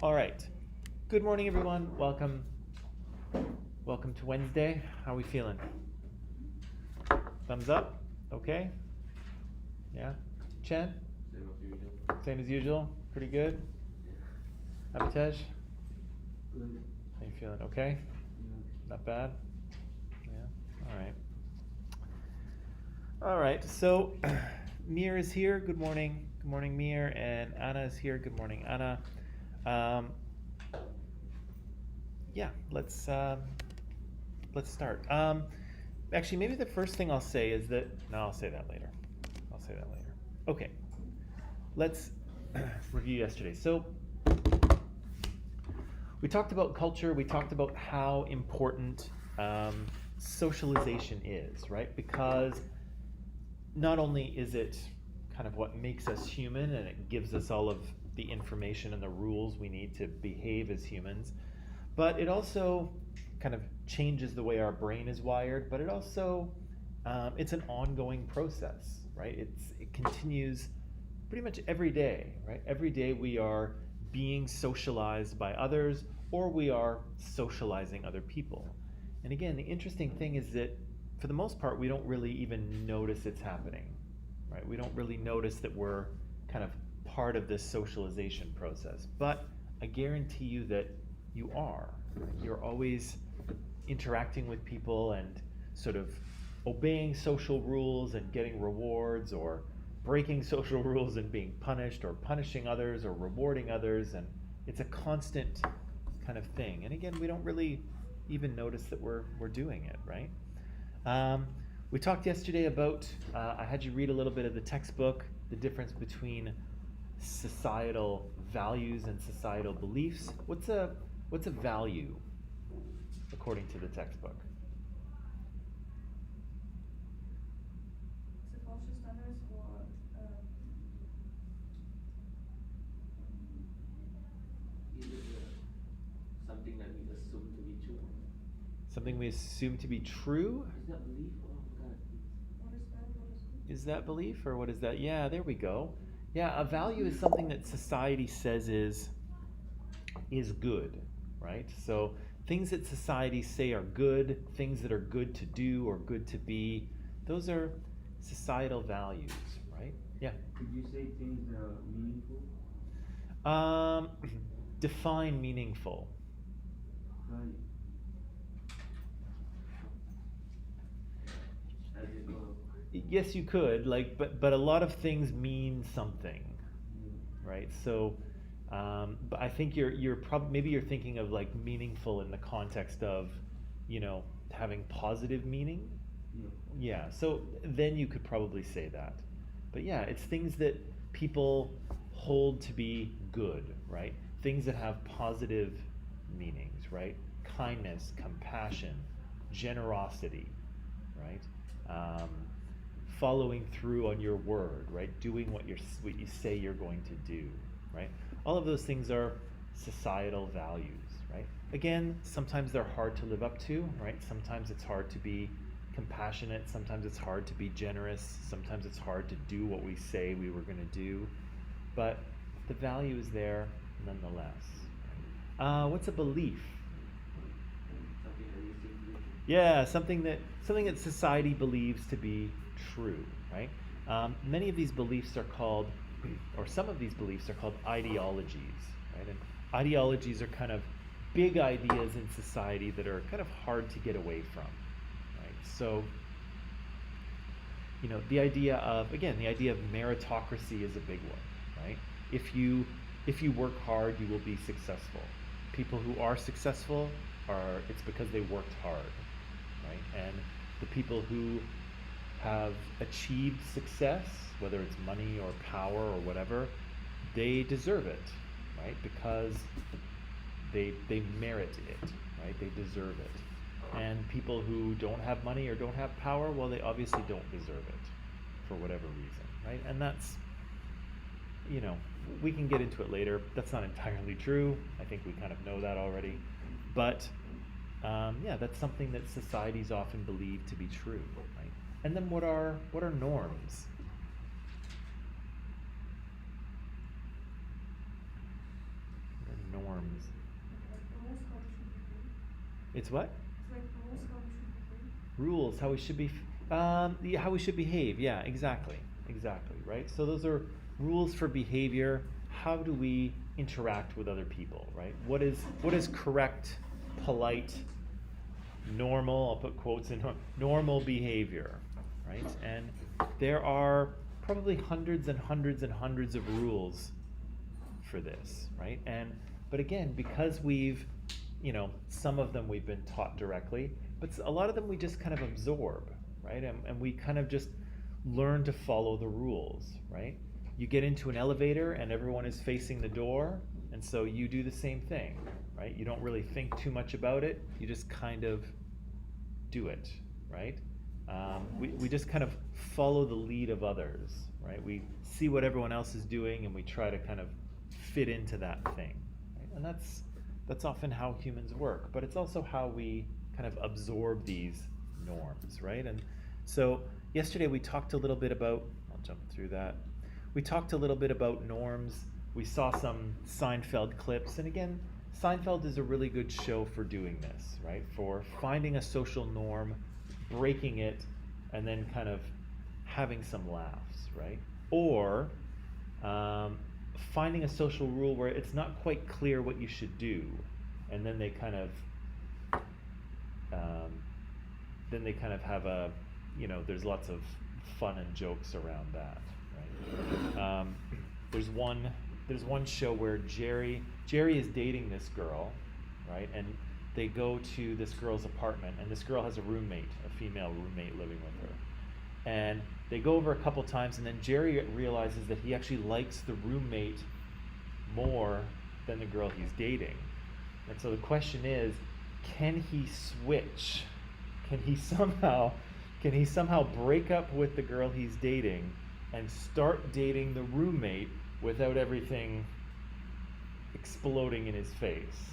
All right. Good morning, everyone. Welcome. Welcome to Wednesday. How are we feeling? Thumbs up? Okay. Yeah. Chen? Same as usual. Same as usual? Pretty good? Abhitej? Good. How you feeling? Okay? Yeah. Not bad? Yeah. All right. All right. So Mir is here. Good morning. Good morning, Mir. And Anna is here. Good morning, Anna. Um, yeah, let's start. Actually, maybe the first thing I'll say is that no, I'll say that later. I'll say that later. Okay, let's review yesterday. So we talked about culture. We talked about how important socialization is, right? Because not only is it kind of what makes us human and it gives us all of the information and the rules we need to behave as humans, but it also kind of changes the way our brain is wired, but it also it's an ongoing process, right? It continues pretty much every day, right? Every day we are being socialized by others or we are socializing other people. And again, the interesting thing is that for the most part, we don't really even notice it's happening, right? We don't really notice that we're kind of part of this socialization process. But I guarantee you that you are. You're always interacting with people and sort of obeying social rules and getting rewards, or breaking social rules and being punished, or punishing others or rewarding others. And it's a constant kind of thing. And again, we don't really even notice that we're doing it, right? We talked yesterday about, I had you read a little bit of the textbook, the difference between societal values and societal beliefs. What's a value according to the textbook? The culture standards for Is it something that we assume to be true? Something we assume to be true? Is that belief or God? what is bad, what is good. Is that belief or what is that? Yeah, there we go. Yeah, a value is something that society says is good, right? So things that society say are good, things that are good to do or good to be, those are societal values, right? Yeah. Could you say things that are meaningful? Define meaningful. Value. As in, Yes, you could, like, but a lot of things mean something, right? So, but I think you're probably maybe you're thinking of like meaningful in the context of, having positive meaning. yeah. Yeah, so then you could probably say that. But yeah, it's things that people hold to be good, right? Things that have positive meanings, right? Kindness, compassion, generosity, right? Following through on your word, right? Doing what you say you're going to do, right? All of those things are societal values, right? Again, sometimes they're hard to live up to, right? Sometimes it's hard to be compassionate, sometimes it's hard to be generous, sometimes it's hard to do what we say we were going to do, but the value is there nonetheless. What's a belief? Something that we think we should. Yeah, something that society believes to be true, right? Many of these beliefs are called, or some of these beliefs are called ideologies, right? And ideologies are kind of big ideas in society that are kind of hard to get away from, right? So, the idea of meritocracy is a big one, right? If you work hard, you will be successful. People who are successful it's because they worked hard, right? And the people who have achieved success, whether it's money or power or whatever, they deserve it, right? Because they merit it, right? They deserve it. And people who don't have money or don't have power, well, they obviously don't deserve it for whatever reason, right? And that's, we can get into it later. That's not entirely true. I think we kind of know that already. But yeah, that's something that societies often believe to be true, right? And then what are norms? What are norms. Like rules, how we should behave. It's what? It's like rules, how we should behave. Rules, how we should be, yeah, how we should behave. Yeah, exactly, right? So those are rules for behavior. How do we interact with other people, right? What is correct, polite, normal? I'll put quotes in normal behavior, right? And there are probably hundreds and hundreds and hundreds of rules for this, right? But again, because we've, some of them we've been taught directly, but a lot of them we just kind of absorb, right? And we kind of just learn to follow the rules, right? You get into an elevator and everyone is facing the door, and so you do the same thing, right? You don't really think too much about it. You just kind of do it, right? We just kind of follow the lead of others, right? We see what everyone else is doing and we try to kind of fit into that thing, right? And that's often how humans work, but it's also how we kind of absorb these norms, right? And so yesterday we talked a little bit about, I'll jump through that. We talked a little bit about norms. We saw some Seinfeld clips, and again, Seinfeld is a really good show for doing this, right? For finding a social norm, breaking it, and then kind of having some laughs, right? Or finding a social rule where it's not quite clear what you should do, and then they kind of have a, there's lots of fun and jokes around that, right? There's one show where Jerry is dating this girl, right? And they go to this girl's apartment, and this girl has a roommate, a female roommate living with her. And they go over a couple times, and then Jerry realizes that he actually likes the roommate more than the girl he's dating. And so the question is, can he switch? Can he somehow break up with the girl he's dating and start dating the roommate without everything exploding in his face,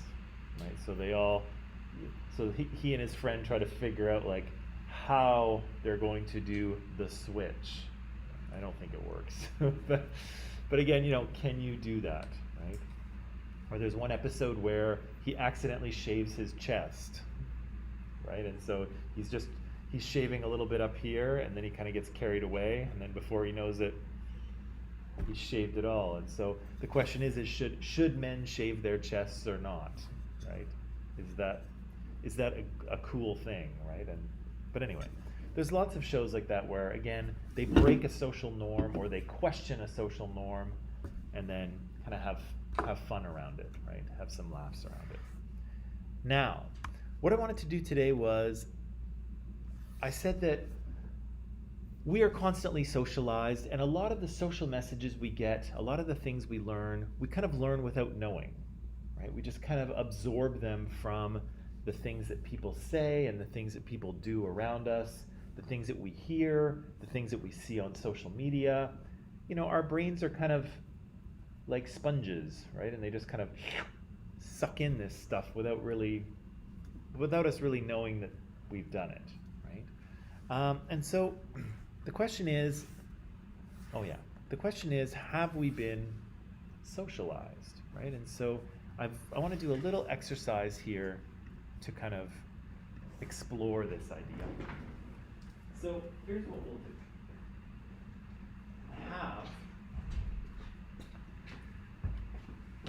right? So he and his friend try to figure out like how they're going to do the switch. I don't think it works, but again, can you do that, right? Or there's one episode where he accidentally shaves his chest, right? And so he's shaving a little bit up here, and then he kind of gets carried away, and then before he knows it, he shaved it all. And so the question is should men shave their chests or not, right? Is that a cool thing, right? But anyway, there's lots of shows like that where, again, they break a social norm or they question a social norm and then kind of have fun around it, right? Have some laughs around it. Now, what I wanted to do today was, I said that we are constantly socialized, and a lot of the social messages we get, a lot of the things we learn, we kind of learn without knowing, right? We just kind of absorb them from the things that people say and the things that people do around us, the things that we hear, the things that we see on social media. Our brains are kind of like sponges, right? And they just kind of suck in this stuff without us really knowing that we've done it, right? And so the question is, have we been socialized, right? And so I want to do a little exercise here to kind of explore this idea. So here's what we'll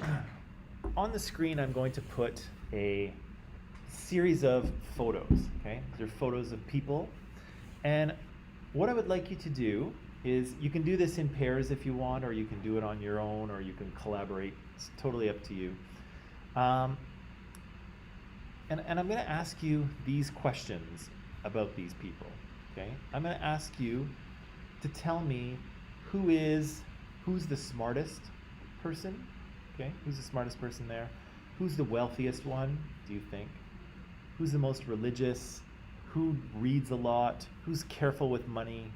do. On the screen, I'm going to put a series of photos, okay? They're photos of people. And what I would like you to do is, you can do this in pairs if you want, or you can do it on your own, or you can collaborate. It's totally up to you. And I'm going to ask you these questions about these people, okay? I'm going to ask you to tell me who's the smartest person, okay? Who's the smartest person there? Who's the wealthiest one, do you think? Who's the most religious? Who reads a lot? Who's careful with money?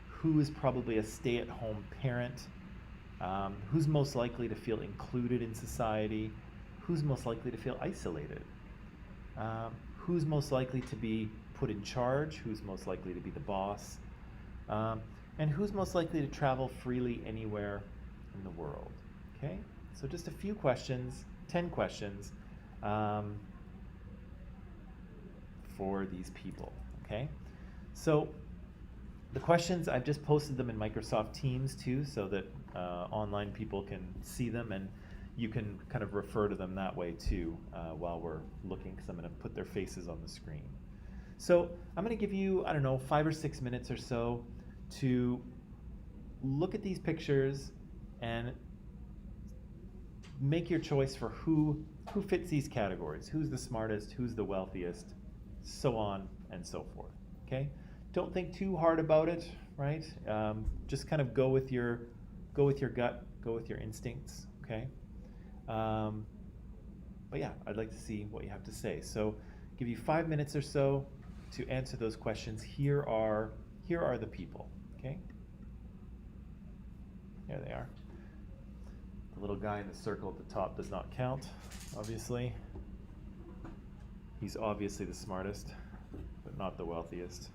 Who is probably a stay-at-home parent? Who's most likely to feel included in society? Who's most likely to feel isolated? Who's most likely to be put in charge? Who's most likely to be the boss? And who's most likely to travel freely anywhere in the world? Okay? So just a few questions, 10 questions for these people, okay? So the questions, I've just posted them in Microsoft Teams too, so that online people can see them, and you can kind of refer to them that way too while we're looking, because I'm going to put their faces on the screen. So I'm going to give you, I don't know, 5 or 6 minutes or so to look at these pictures and make your choice for who fits these categories, who's the smartest, who's the wealthiest, so on and so forth, okay? Don't think too hard about it, right? Just kind of go with your gut, go with your instincts, okay? But yeah, I'd like to see what you have to say. So give you 5 minutes or so to answer those questions. Here are the people, okay? There they are. The little guy in the circle at the top does not count, obviously. He's obviously the smartest, but not the wealthiest.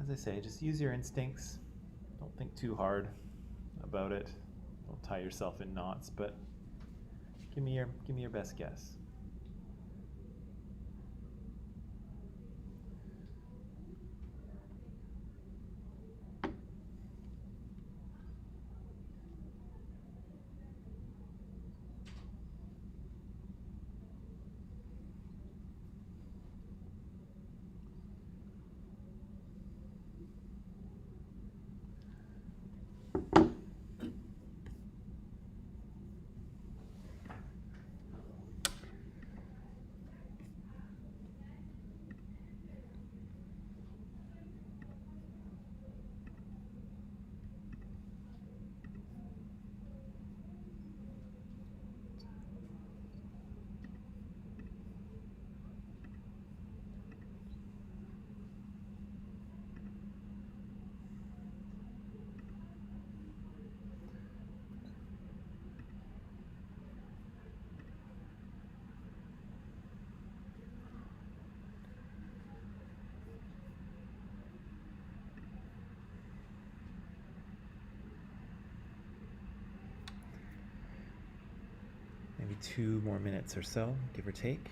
As I say, just use your instincts. Don't think too hard about it. Don't tie yourself in knots, but give me your best guess. Maybe 2 more minutes or so, give or take.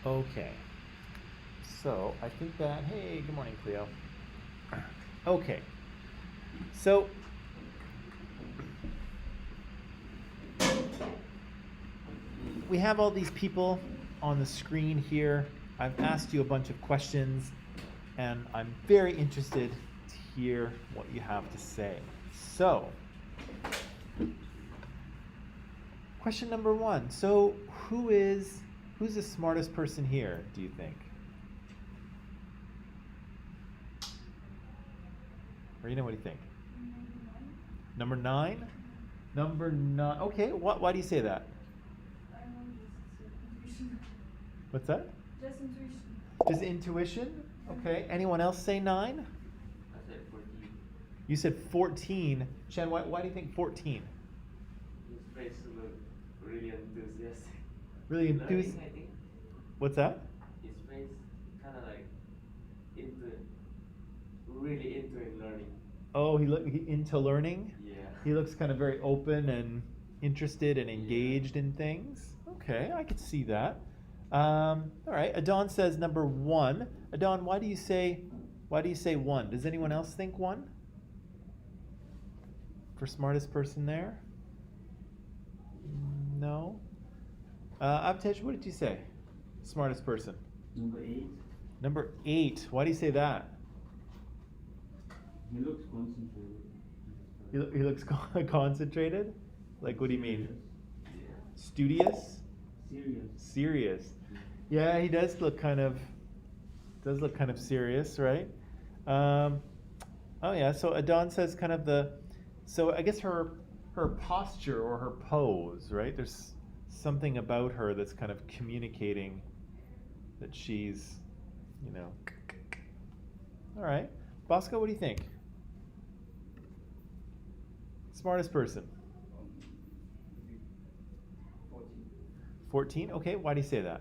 Okay. So I think that, hey, good morning, Cleo. Okay. So we have all these people on the screen here. I've asked you a bunch of questions, and I'm very interested to hear what you have to say. So, question number one. So, who's the smartest person here, do you think? Marina, what do you think? Maybe nine. Number 9? Number 9. Okay, why do you say that? I don't know, just intuition. What's that? Just intuition. Just intuition? Okay. Anyone else say 9? I said 14. You said 14. Chen, why do you think 14? His face look really enthusiastic. Really Learning, enthusiastic. I think. What's that? His face kind of like really into in learning. Oh, he into learning? Yeah. He looks kind of very open and interested and engaged in things. Okay, I could see that. All right. Adon says number 1. Adon, why do you say 1? Does anyone else think 1? For smartest person there? No. Abtej, what did you say? Smartest person. Number 8. Number 8. Why do you say that? He looks concentrated. He looks concentrated? Like, what do you mean? Yeah. Studious? Serious. Serious. Yeah, he does look kind of serious, right? Oh yeah, so Adon says kind of so I guess her posture or her pose, right? There's something about her that's kind of communicating that she's, all right. Bosco, what do you think? Smartest person. 14. 14? Okay, why do you say that?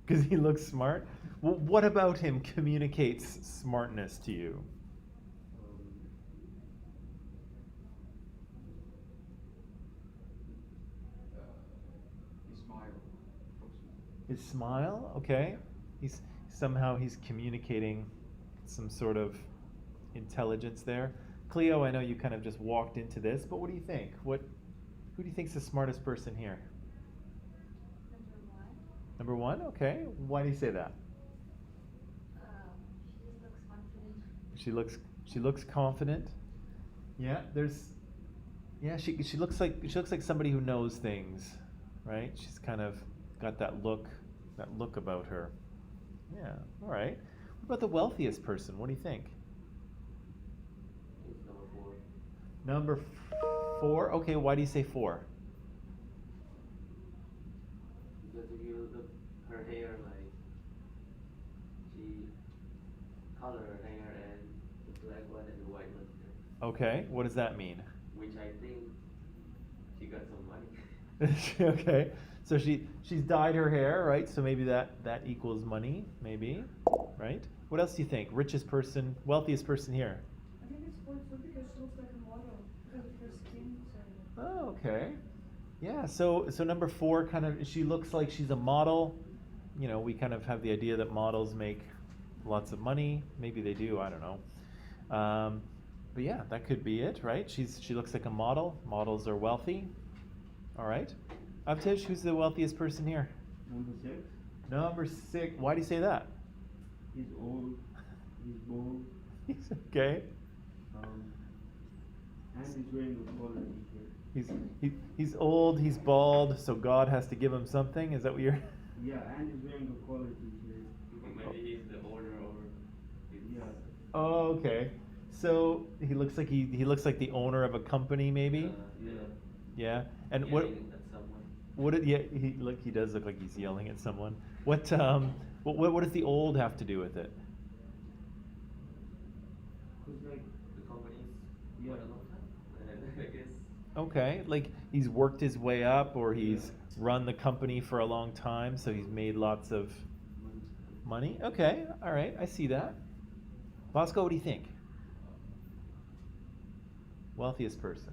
Because Because he looks smart. he looks smart? Well, what about him communicates smartness to you? His smile. His smile? Okay. He's communicating some sort of intelligence there. Cleo, I know you kind of just walked into this, but what do you think? Who do you think's the smartest person here? Number 1. Number 1? Okay. Why do you say that? She just looks confident. She looks confident. Yeah, she looks like somebody who knows things, right? She's kind of got that look about her. Yeah, all right. What about the wealthiest person? What do you think? He's number 4. Number 4? Okay, why do you say 4? Because if you look her hair, like she color her hair and the black one and the white one, Okay, what does that mean? which I think she got some money. Okay, so she's dyed her hair, right? So maybe that equals money, maybe, right? What else do you think? Richest person, wealthiest person here? I think it's 4 too because she looks like a model because of her skin. So. Oh, okay. Yeah, so number 4 kind of, she looks like she's a model. We kind of have the idea that models make lots of money. Maybe they do, I don't know. But yeah, that could be it, right? She looks like a model. Models are wealthy. All right. Avtish, who's the wealthiest person here? Number 6. Number 6. Why do you say that? He's old. He's bald. Okay. And he's wearing a collar t-shirt. He's old, he's bald, so God has to give him something. Is that what you're? Yeah, and he's wearing a collar t-shirt. Maybe he's the owner or Yeah. Oh, okay. So he looks like he looks like the owner of a company, maybe. yeah. Yeah. And Yelling at someone. he does look like he's yelling at someone. What does the old have to do with it? Cause like, The company's Yeah. quite a long time, I guess. Okay, like he's worked his way up, or he's run the company for a long time, so he's made lots of money. Okay, all right, I see that. Bosco, what do you think? Wealthiest person.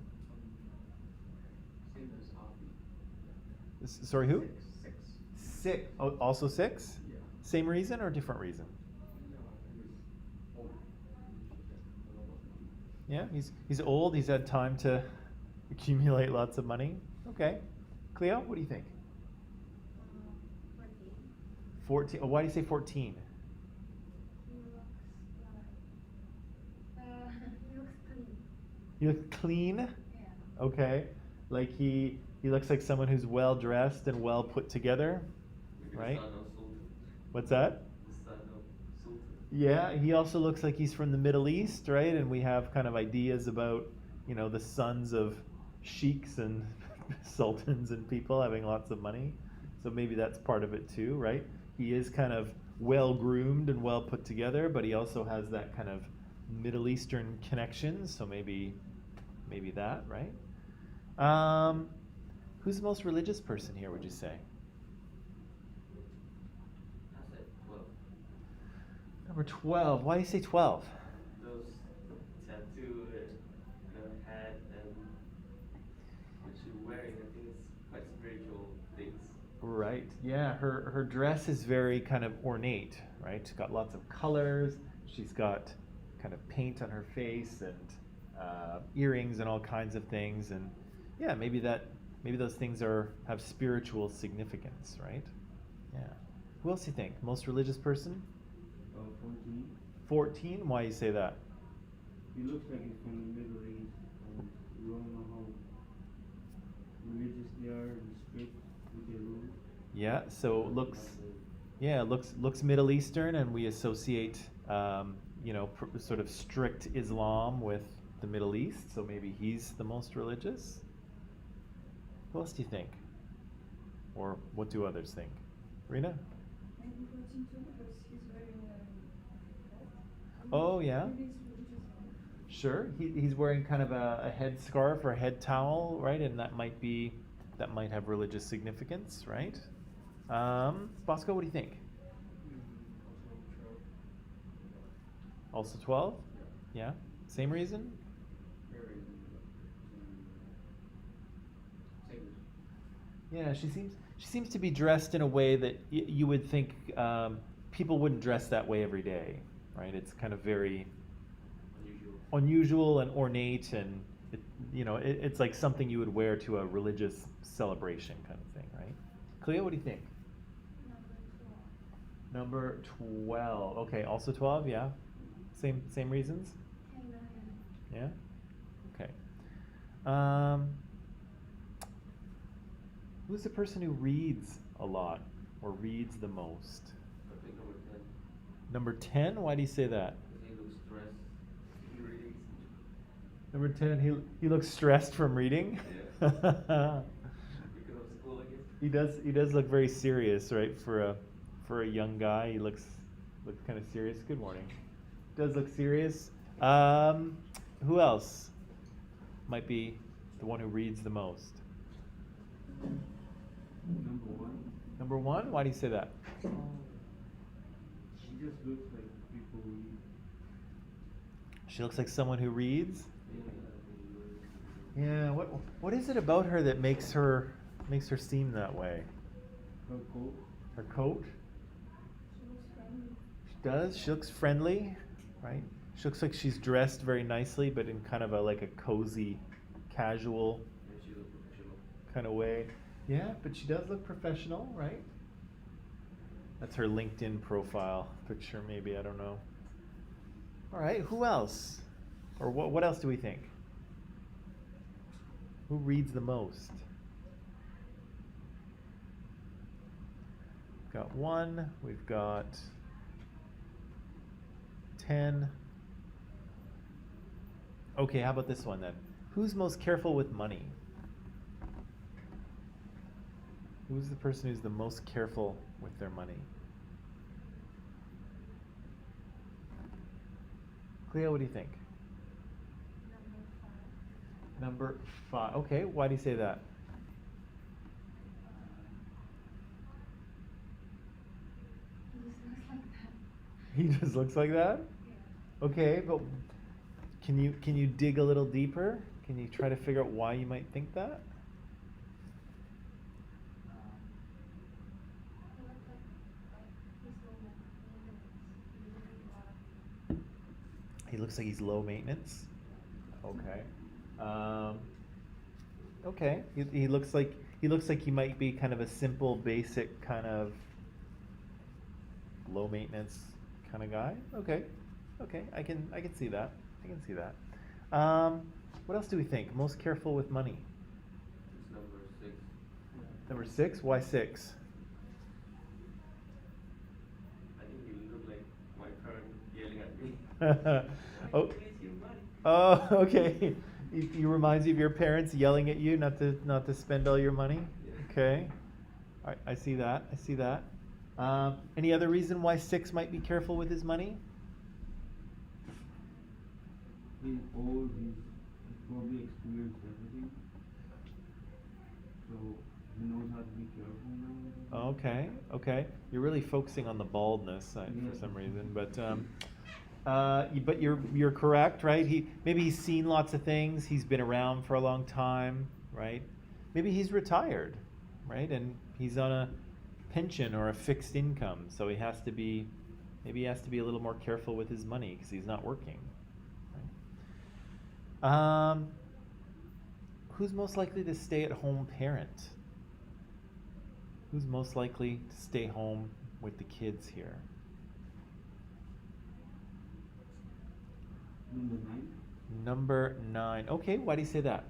Sorry, who? Six. Six. Oh, also six? Yeah. Same reason or different reason? Yeah, he's old. He's had time to accumulate lots of money. Okay, Cleo, what do you think? 14. 14. Oh, why do you say 14? He looks clean. He looks clean. Yeah. Okay, like he looks like someone who's well dressed and well put together, Maybe right? the son of Sultan. What's that? The son of Sultan. Yeah, he also looks like he's from the Middle East, right? And we have kind of ideas about, the sons of sheiks and sultans and people having lots of money. So maybe that's part of it too, right? He is kind of well groomed and well put together, but he also has that kind of Middle Eastern connection. So maybe that, right? Who's the most religious person here, would you say? I said 12. Number 12. Why do you say 12? Those tattoo and hat and what she's wearing, I think it's quite spiritual things. Right. Yeah, her dress is very kind of ornate, right? She's got lots of colors. She's got kind of paint on her face and earrings and all kinds of things. And yeah, maybe those things have spiritual significance, right? Yeah. Who else do you think? Most religious person? 14. 14? Why you say that? He looks like he's from the Middle East. You don't know how religious they are and strict with their rules. Yeah. So looks Middle Eastern, and we associate sort of strict Islam with the Middle East. So maybe he's the most religious. Who else do you think? Or what do others think? Rena? Maybe 14 too, because he's wearing that. Oh, yeah. Maybe it's religious. Sure. He's wearing kind of a head scarf or a head towel, right? And that might have religious significance, right? Bosco, what do you think? Also 12? Yeah. Same reason? Yeah, she seems to be dressed in a way that you would think people wouldn't dress that way every day, right? It's kind of very unusual and ornate, and it's like something you would wear to a religious celebration kind of thing, right? Cleo, what do you think? Number 12. Number 12. Okay, also 12. Yeah, same reasons. Yeah. Okay. Who's the person who reads a lot or reads the most? I think number 10. Number 10? Why do you say that? Because he looks stressed in reading. Number 10, he looks stressed from reading. Yeah. Because of school, I guess. He does look very serious, right? For a young guy, he looks kind of serious. Good morning. Does look serious. Who else might be the one who reads the most? Number 1. Number 1? Why do you say that? She just looks like people read. She looks like someone who reads. Yeah. Yeah. What is it about her that makes her seem that way? Her coat. Her coat. She looks friendly. She does. She looks friendly, right? She looks like she's dressed very nicely, but in kind of like a cozy, casual And she looks professional. kind of way. Yeah, but she does look professional, right? That's her LinkedIn profile picture, maybe. I don't know. All right. Who else? Or what else do we think? Who reads the most? We've got 1. We've got 10. Okay, how about this one then? Who's most careful with money? Who's the person who's the most careful with their money? Cleo, what do you think? Number 5. Number 5. Okay, why do you say that? He just looks like that. He just looks like that? Yeah. Okay, but can you dig a little deeper? Can you try to figure out why you might think that? looks like he's low maintenance. Okay. Okay. He looks like he might be kind of a simple, basic kind of low maintenance kind of guy. Okay. Okay. I can see that. I can see that. What else do we think? Most careful with money. It's number 6. Number 6. Why 6? I think he looked like my parents yelling at me. Oh. Please, your money. Oh, okay. You reminds you of your parents yelling at you not to spend all your money. Yeah. Okay. I see that. I see that. Any other reason why 6 might be careful with his money? He's old, he's probably experienced everything. So he knows how to be careful now. Okay. Okay. You're really focusing on the baldness for Yeah. some reason, but you're correct, right? Maybe he's seen lots of things. He's been around for a long time, right? Maybe he's retired, right? And he's on a pension or a fixed income, so he has to be a little more careful with his money because he's not working. Right? Who's most likely to stay at home parent? Who's most likely to stay home with the kids here? Number 9. Number 9. Okay, why do you say that?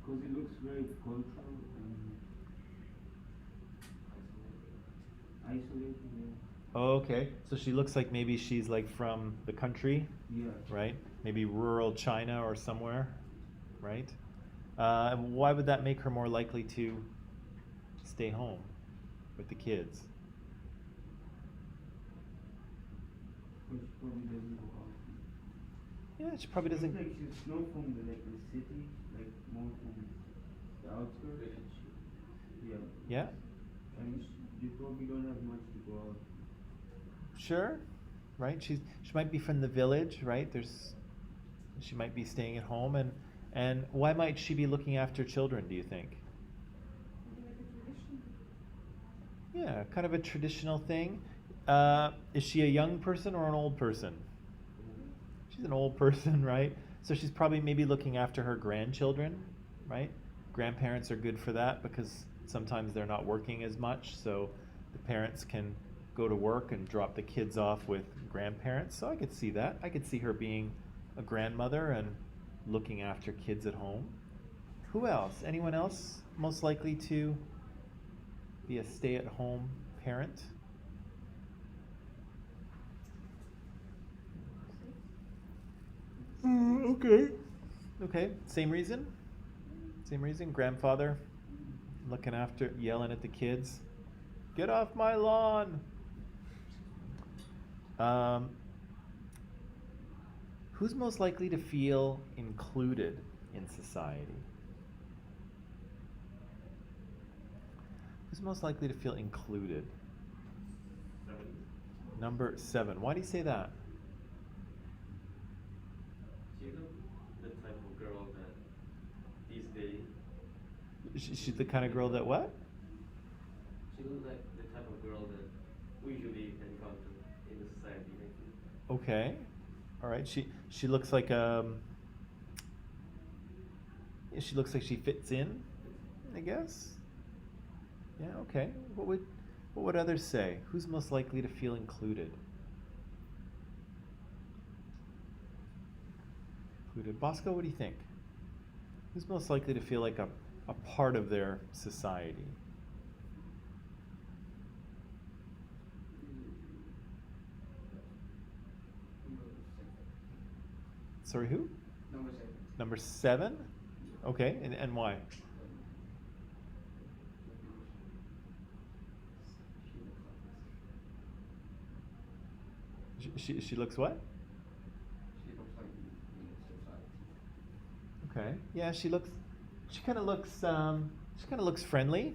Because he looks very cultural and isolated. Oh, okay, so she looks like maybe she's like from the country, Yeah. right? Maybe rural China or somewhere, right? And why would that make her more likely to stay home with the kids? Because she probably doesn't go out. Yeah, she probably doesn't. Looks like she's not from the city, like more from the outskirts. Yeah. Yeah, And they probably don't have much to go out. sure, right? She might be from the village, right? She might be staying at home, and why might she be looking after children? Do you think? Maybe like a tradition. Yeah, kind of a traditional thing. Is she a young person or an old person? She's an old person, right? So she's probably maybe looking after her grandchildren, right? Grandparents are good for that because sometimes they're not working as much, so the parents can go to work and drop the kids off with grandparents. So I could see that. I could see her being a grandmother and looking after kids at home. Who else? Anyone else most likely to be a stay-at-home parent? Okay. Okay. Same reason? Same reason? Grandfather looking after, yelling at the kids. Get off my lawn! Who's most likely to feel included in society? Who's most likely to feel included? 7. Number 7. Why do you say that? She's the type of girl that these days. She's the kind of girl that what? She looks like the type of girl that we usually encounter in the society. I think. Okay. All right. She looks like yeah, she looks like she fits in, I guess. Yeah, okay. What would others say? Who's most likely to feel included? Included. Bosco, what do you think? Who's most likely to feel like a part of their society? Sorry, who? Number 7. Number 7? Okay, and why? She looks what? She looks like in society. Okay. Yeah, she kind of looks friendly,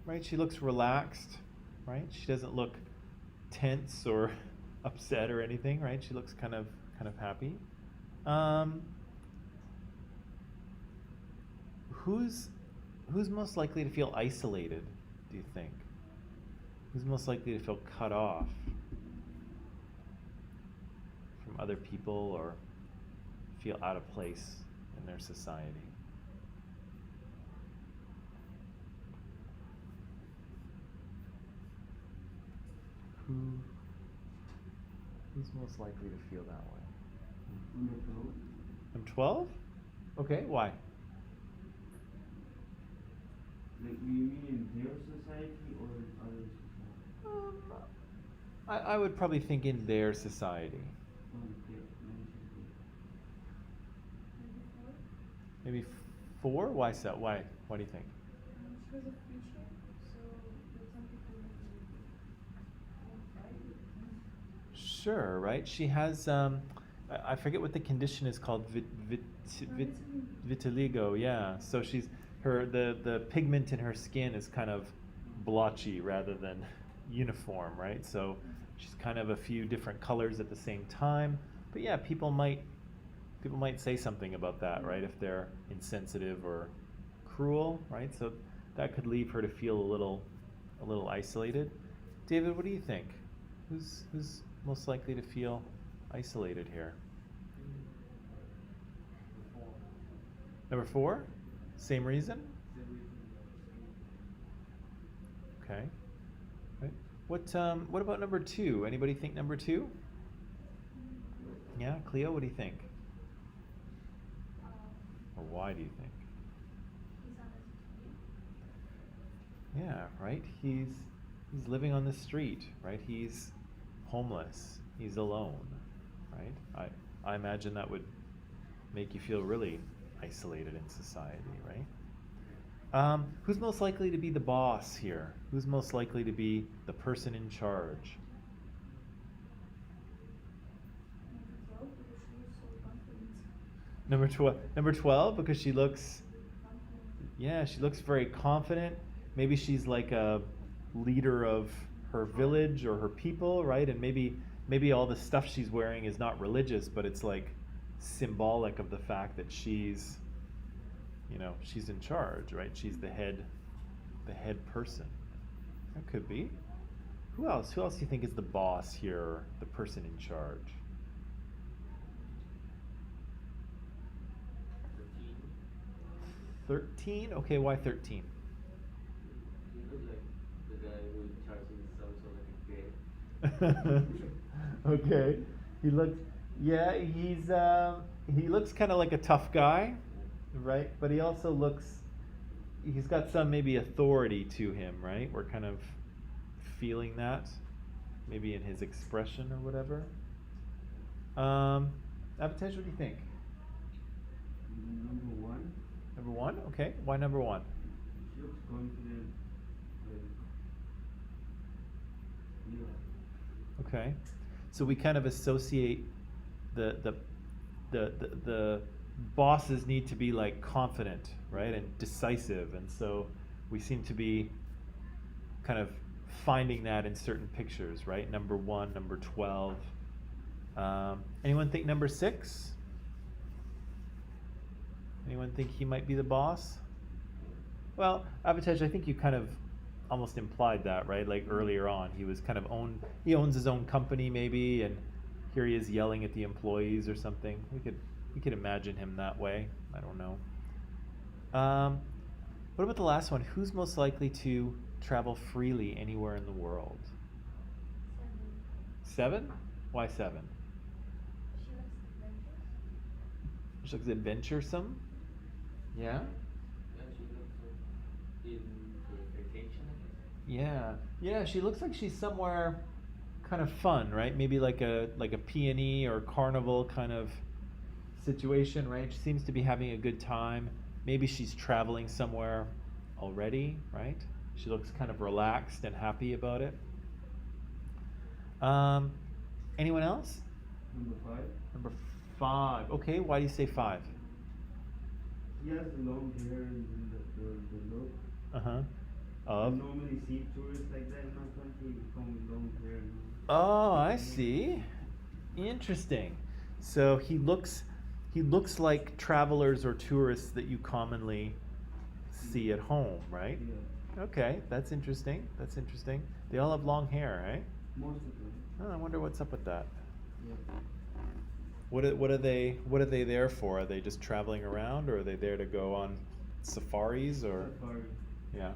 right? She looks relaxed, right? She doesn't look tense or upset or anything, right? She looks kind of happy. Who's most likely to feel isolated, do you think? Who's most likely to feel cut off? other people or feel out of place in their society. Who's most likely to feel that way? Number 12. I'm 12? Okay, why? Like, do you mean in their society or in other society? I would probably think in their society. Okay, Maybe Maybe 4? Why so? Why? What do you think? she has a future, so that some people maybe won't fight with them. Sure, right? She has, I forget what the condition is called, vitiligo, yeah. So the pigment in her skin is kind of blotchy rather than uniform, right? So she's kind of a few different colors at the same time. But yeah, people might say something about that, right? If they're insensitive or cruel, right? So that could leave her to feel a little isolated. David, what do you think? Who's most likely to feel isolated here? Number 4? Same reason? Okay. Right. What about number 2? Anybody think number 2? Yeah, Cleo, what do you think? Or why do you think? He's on his Yeah, right? He's living on the street, right? He's homeless. He's alone, right? I imagine that would make you feel really isolated in society, right? Who's most likely to be the boss here? Who's most likely to be the person in charge? Number 12 because she was so confident. Number 12 because she looks, Confident. yeah, she looks very confident. Maybe she's like a leader of her village or her people, right? And maybe all the stuff she's wearing is not religious, but it's like symbolic of the fact that she's in charge, right? She's the head person. That could be. Who else? Who else do you think is the boss here, or the person in charge? 13? Okay, why 13? He looks like the guy who charging some sort of a game. Okay. He looks kind of like a tough guy, right? But he also he's got some maybe authority to him, right? We're kind of feeling that, maybe in his expression or whatever. Abhitesh, what do you think? Number 1. Number 1? Okay. Why number 1? She looks confident. Yeah. Okay. So we kind of associate the bosses need to be like confident, right? And decisive. And so we seem to be kind of finding that in certain pictures, right? Number 1, number 12. Anyone think number 6? Anyone think he might be the boss? Well, Avitesh, I think you kind of almost implied that, right? Like earlier on, he owns his own company maybe, and here he is yelling at the employees or something. We could imagine him that way. I don't know. What about the last one? Who's most likely to travel freely anywhere in the world? 7? Why 7? She looks adventurous. She looks adventuresome. Yeah? Yeah, she looks in for vacation, I guess. Yeah, she looks like she's somewhere kind of fun, right? Maybe like a peony or carnival kind of situation, right? She seems to be having a good time. Maybe she's traveling somewhere already, right? She looks kind of relaxed and happy about it. Anyone else? Number 5. Number 5. Okay, why do you say 5? He has the long hair and the look. Uh-huh. I normally see tourists like that in our country, come with long hair. Oh, I see. Interesting. So he looks like travelers or tourists that you commonly see at home, right? Yeah. Okay, that's interesting. They all have long hair, right? Most of them. Oh, I wonder what's up with that. Yeah. what are they there for? Are they just traveling around, or are they there to go on safaris, or Safari. yeah?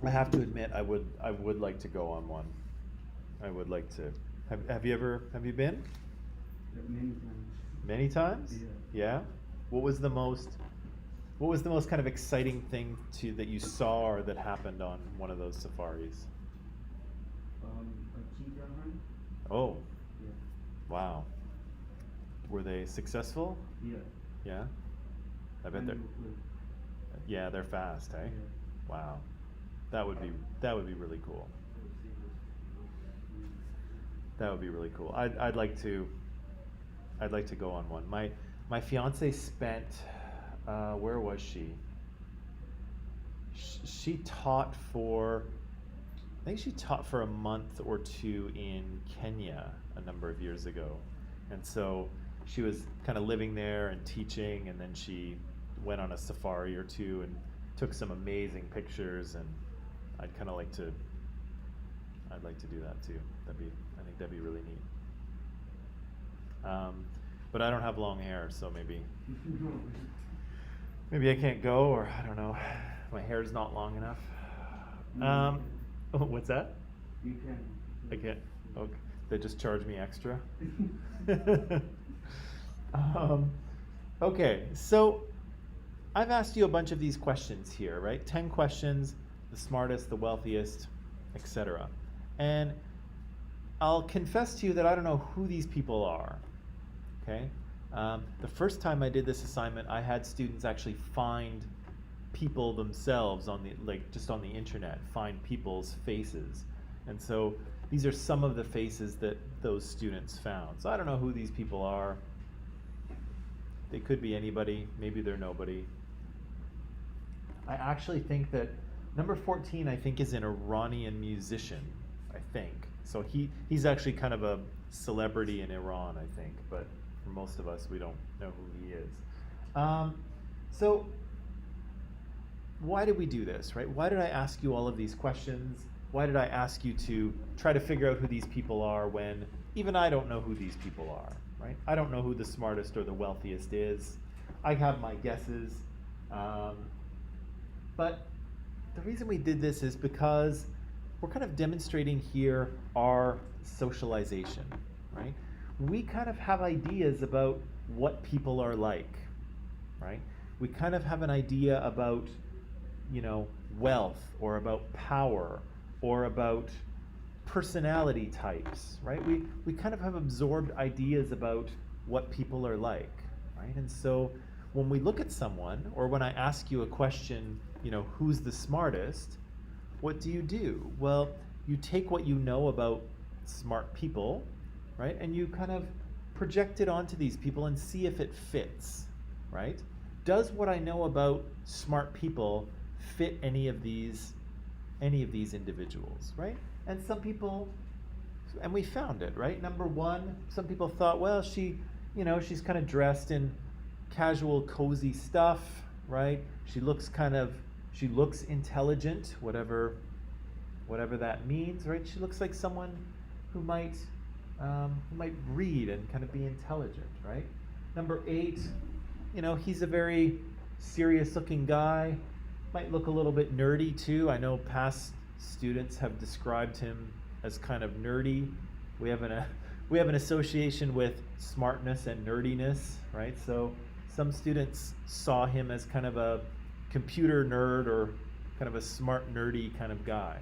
I have to admit, I would like to go on one. I would like to. Have you been? Many times. Many times? Yeah. Yeah? What was the most kind of exciting thing that you saw or that happened on one of those safaris? A cheetah hunt. Oh, Yeah. wow. Were they successful? Yeah. Yeah? I bet they're And quick. yeah, they're fast, eh? Yeah. Wow. That would be really cool. That would be really cool. I'd like to go on one. My fiance spent where was she? She taught for, I think she taught for a month or two in Kenya a number of years ago. And so she was kind of living there and teaching, and then she went on a safari or two and took some amazing pictures, and I'd like to do that too. I think that'd be really neat. But I don't have long hair, so maybe I can't go, or I don't know. My hair's not long enough. What's that? You can. I can't. Okay. They just charge me extra. Okay, so I've asked you a bunch of these questions here, right? 10 questions, the smartest, the wealthiest, etc. And I'll confess to you that I don't know who these people are. Okay. The first time I did this assignment, I had students actually find people themselves just on the internet, find people's faces. And so these are some of the faces that those students found. So I don't know who these people are. They could be anybody, maybe they're nobody. I actually think that number 14, I think, is an Iranian musician, I think. So he's actually kind of a celebrity in Iran, I think, but for most of us, we don't know who he is. So why did we do this, right? Why did I ask you all of these questions? Why did I ask you to try to figure out who these people are when even I don't know who these people are, right? I don't know who the smartest or the wealthiest is. I have my guesses. But the reason we did this is because we're kind of demonstrating here our socialization, right? We kind of have ideas about what people are like, right? We kind of have an idea about, wealth, or about power, or about personality types, right? We kind of have absorbed ideas about what people are like, right? And so when we look at someone, or when I ask you a question, who's the smartest, what do? Well, you take what you know about smart people, right? And you kind of project it onto these people and see if it fits, right? Does what I know about smart people fit any of these individuals, right? And some people, and we found it, right? Number one, some people thought, well, she's kind of dressed in casual, cozy stuff, right? She looks intelligent, whatever that means, right? She looks like someone who might read and kind of be intelligent, right? Number 8, he's a very serious-looking guy. Might look a little bit nerdy too. I know past students have described him as kind of nerdy. We have an association with smartness and nerdiness, right? So some students saw him as kind of a computer nerd or kind of a smart, nerdy kind of guy.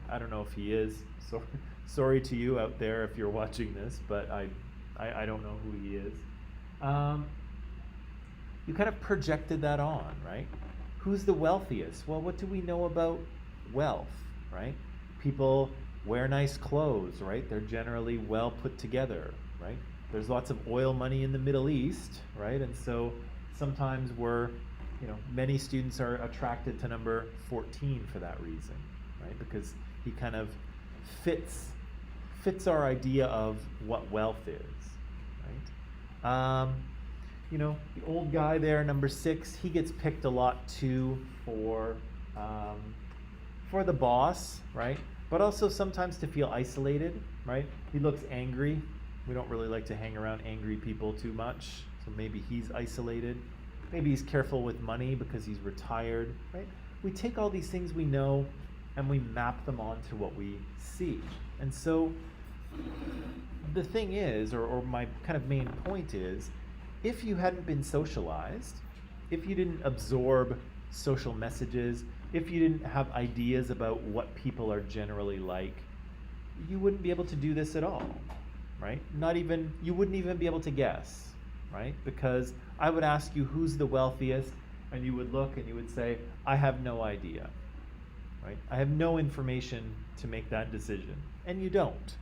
I don't know if he is. So sorry to you out there if you're watching this, but I don't know who he is. You kind of projected that on, right? Who's the wealthiest? Well, what do we know about wealth, right? People wear nice clothes, right? They're generally well put together, right? There's lots of oil money in the Middle East, right? And so sometimes many students are attracted to number 14 for that reason, right? Because he kind of fits our idea of what wealth is, right? The old guy there, number 6, he gets picked a lot too for the boss, right? but also sometimes to feel isolated, right? He looks angry. We don't really like to hang around angry people too much, so maybe he's isolated. Maybe he's careful with money because he's retired, right? We take all these things we know and we map them onto what we see. And so the thing is, or my kind of main point is, if you hadn't been socialized, if you didn't absorb social messages, if you didn't have ideas about what people are generally like, you wouldn't be able to do this at all, right? You wouldn't even be able to guess, right? Because I would ask you who's the wealthiest, and you would look and you would say, I have no idea, right? I have no information to make that decision. And you don't,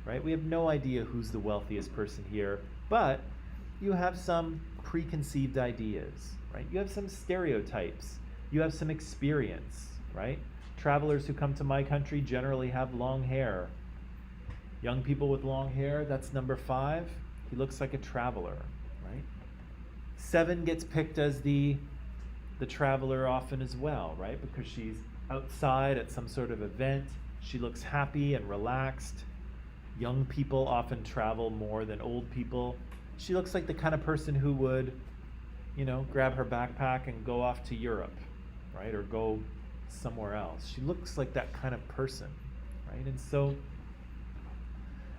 right? We have no idea who's the wealthiest person here, but you have some preconceived ideas, right? You have some stereotypes. You have some experience, right? Travelers who come to my country generally have long hair. Young people with long hair, that's number 5. He looks like a traveler, right? 7 gets picked as the traveler often as well, right? Because she's outside at some sort of event. She looks happy and relaxed. Young people often travel more than old people. She looks like the kind of person who would, grab her backpack and go off to Europe, right? Or go somewhere else. She looks like that kind of person, right? And so,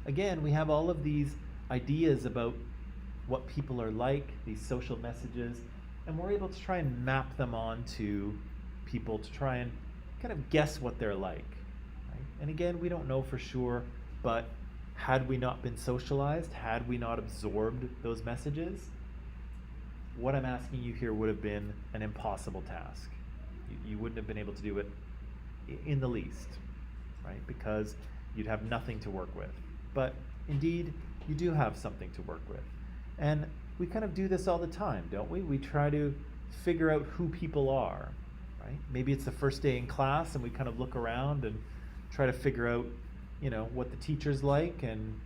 again, we have all of these ideas about what people are like, these social messages, and we're able to try and map them onto people to try and kind of guess what they're like, right? And again, we don't know for sure, but had we not been socialized, had we not absorbed those messages, what I'm asking you here would have been an impossible task. You wouldn't have been able to do it in the least, right? Because you'd have nothing to work with. But indeed, you do have something to work with. And we kind of do this all the time, don't we? We try to figure out who people are, right? Maybe it's the first day in class and we kind of look around and try to figure out, what the teacher's like and,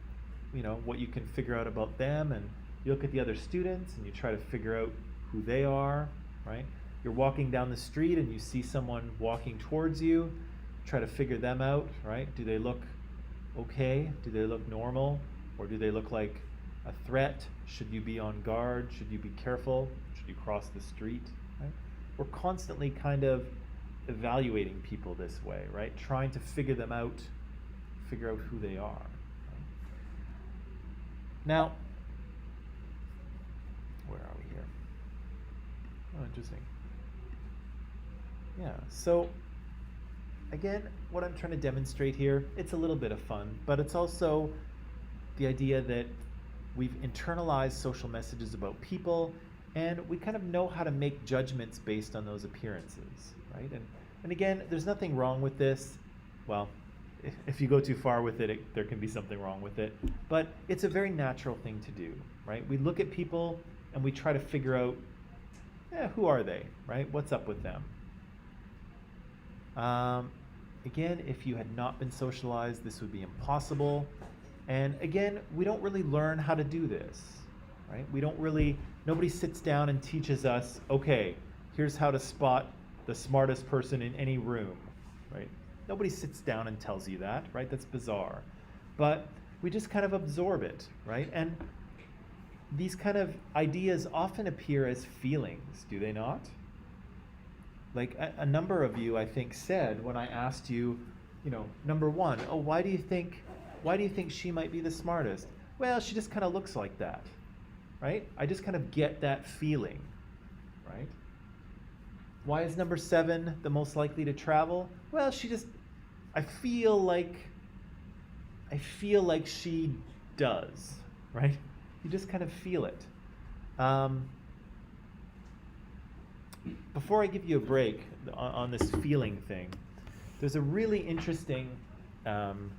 what you can figure out about them. And you look at the other students and you try to figure out who they are, right? You're walking down the street and you see someone walking towards you, try to figure them out, right? Do they look okay? Do they look normal? Or do they look like a threat? Should you be on guard? Should you be careful? Should you cross the street, right? We're constantly kind of evaluating people this way, right? Trying to figure them out, figure out who they are. Right? Now, where are we here? Oh, interesting. Yeah, so again, what I'm trying to demonstrate here, it's a little bit of fun, but it's also the idea that we've internalized social messages about people, and we kind of know how to make judgments based on those appearances, right? And again, there's nothing wrong with this. Well, if you go too far with it, there can be something wrong with it. But it's a very natural thing to do, right? We look at people and we try to figure out, who are they, right? What's up with them? Again, if you had not been socialized, this would be impossible. And again, we don't really learn how to do this, right? Nobody sits down and teaches us, okay, here's how to spot the smartest person in any room, right? Nobody sits down and tells you that, right? That's bizarre. But we just kind of absorb it, right? And these kind of ideas often appear as feelings, do they not? Like a number of you, I think, said when I asked you, number 1, why do you think she might be the smartest? Well, she just kind of looks like that, right? I just kind of get that feeling, right? Why is number 7 the most likely to travel? Well, I feel like she does, right? You just kind of feel it. Before I give you a break on this feeling thing, there's a really interesting thing.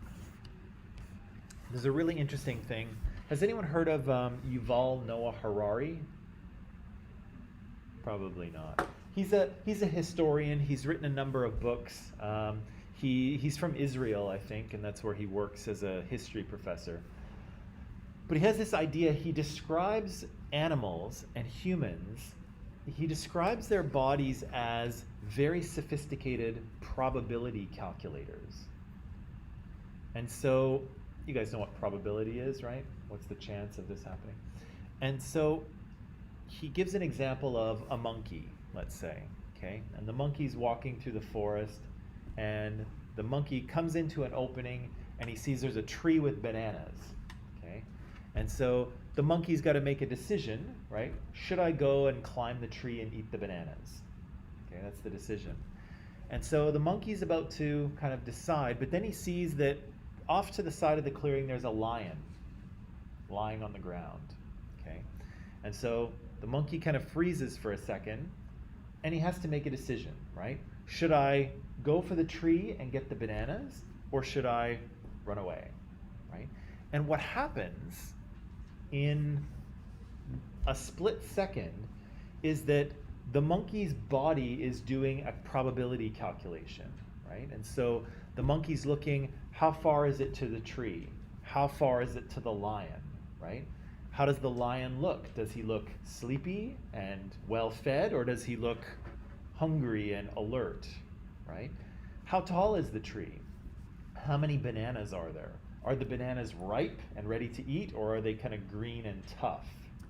Has anyone heard of Yuval Noah Harari? Probably not. He's a historian. He's written a number of books. He's from Israel, I think, and that's where he works as a history professor. But he has this idea. He describes animals and humans. He describes their bodies as very sophisticated probability calculators. And so you guys know what probability is, right? What's the chance of this happening? And so he gives an example of a monkey, let's say, okay? And the monkey's walking through the forest, and the monkey comes into an opening, and he sees there's a tree with bananas, okay? And so the monkey's got to make a decision, right? Should I go and climb the tree and eat the bananas? Okay, that's the decision. And so the monkey's about to kind of decide, but then he sees that off to the side of the clearing there's a lion lying on the ground. Okay? And so the monkey kind of freezes for a second, and he has to make a decision, right? Should I go for the tree and get the bananas, or should I run away? Right? And what happens in a split second is that the monkey's body is doing a probability calculation, right? And so the monkey's looking, how far is it to the tree? How far is it to the lion, right? How does the lion look? Does he look sleepy and well fed, or does he look hungry and alert, right? How tall is the tree? How many bananas are there? Are the bananas ripe and ready to eat, or are they kind of green and tough,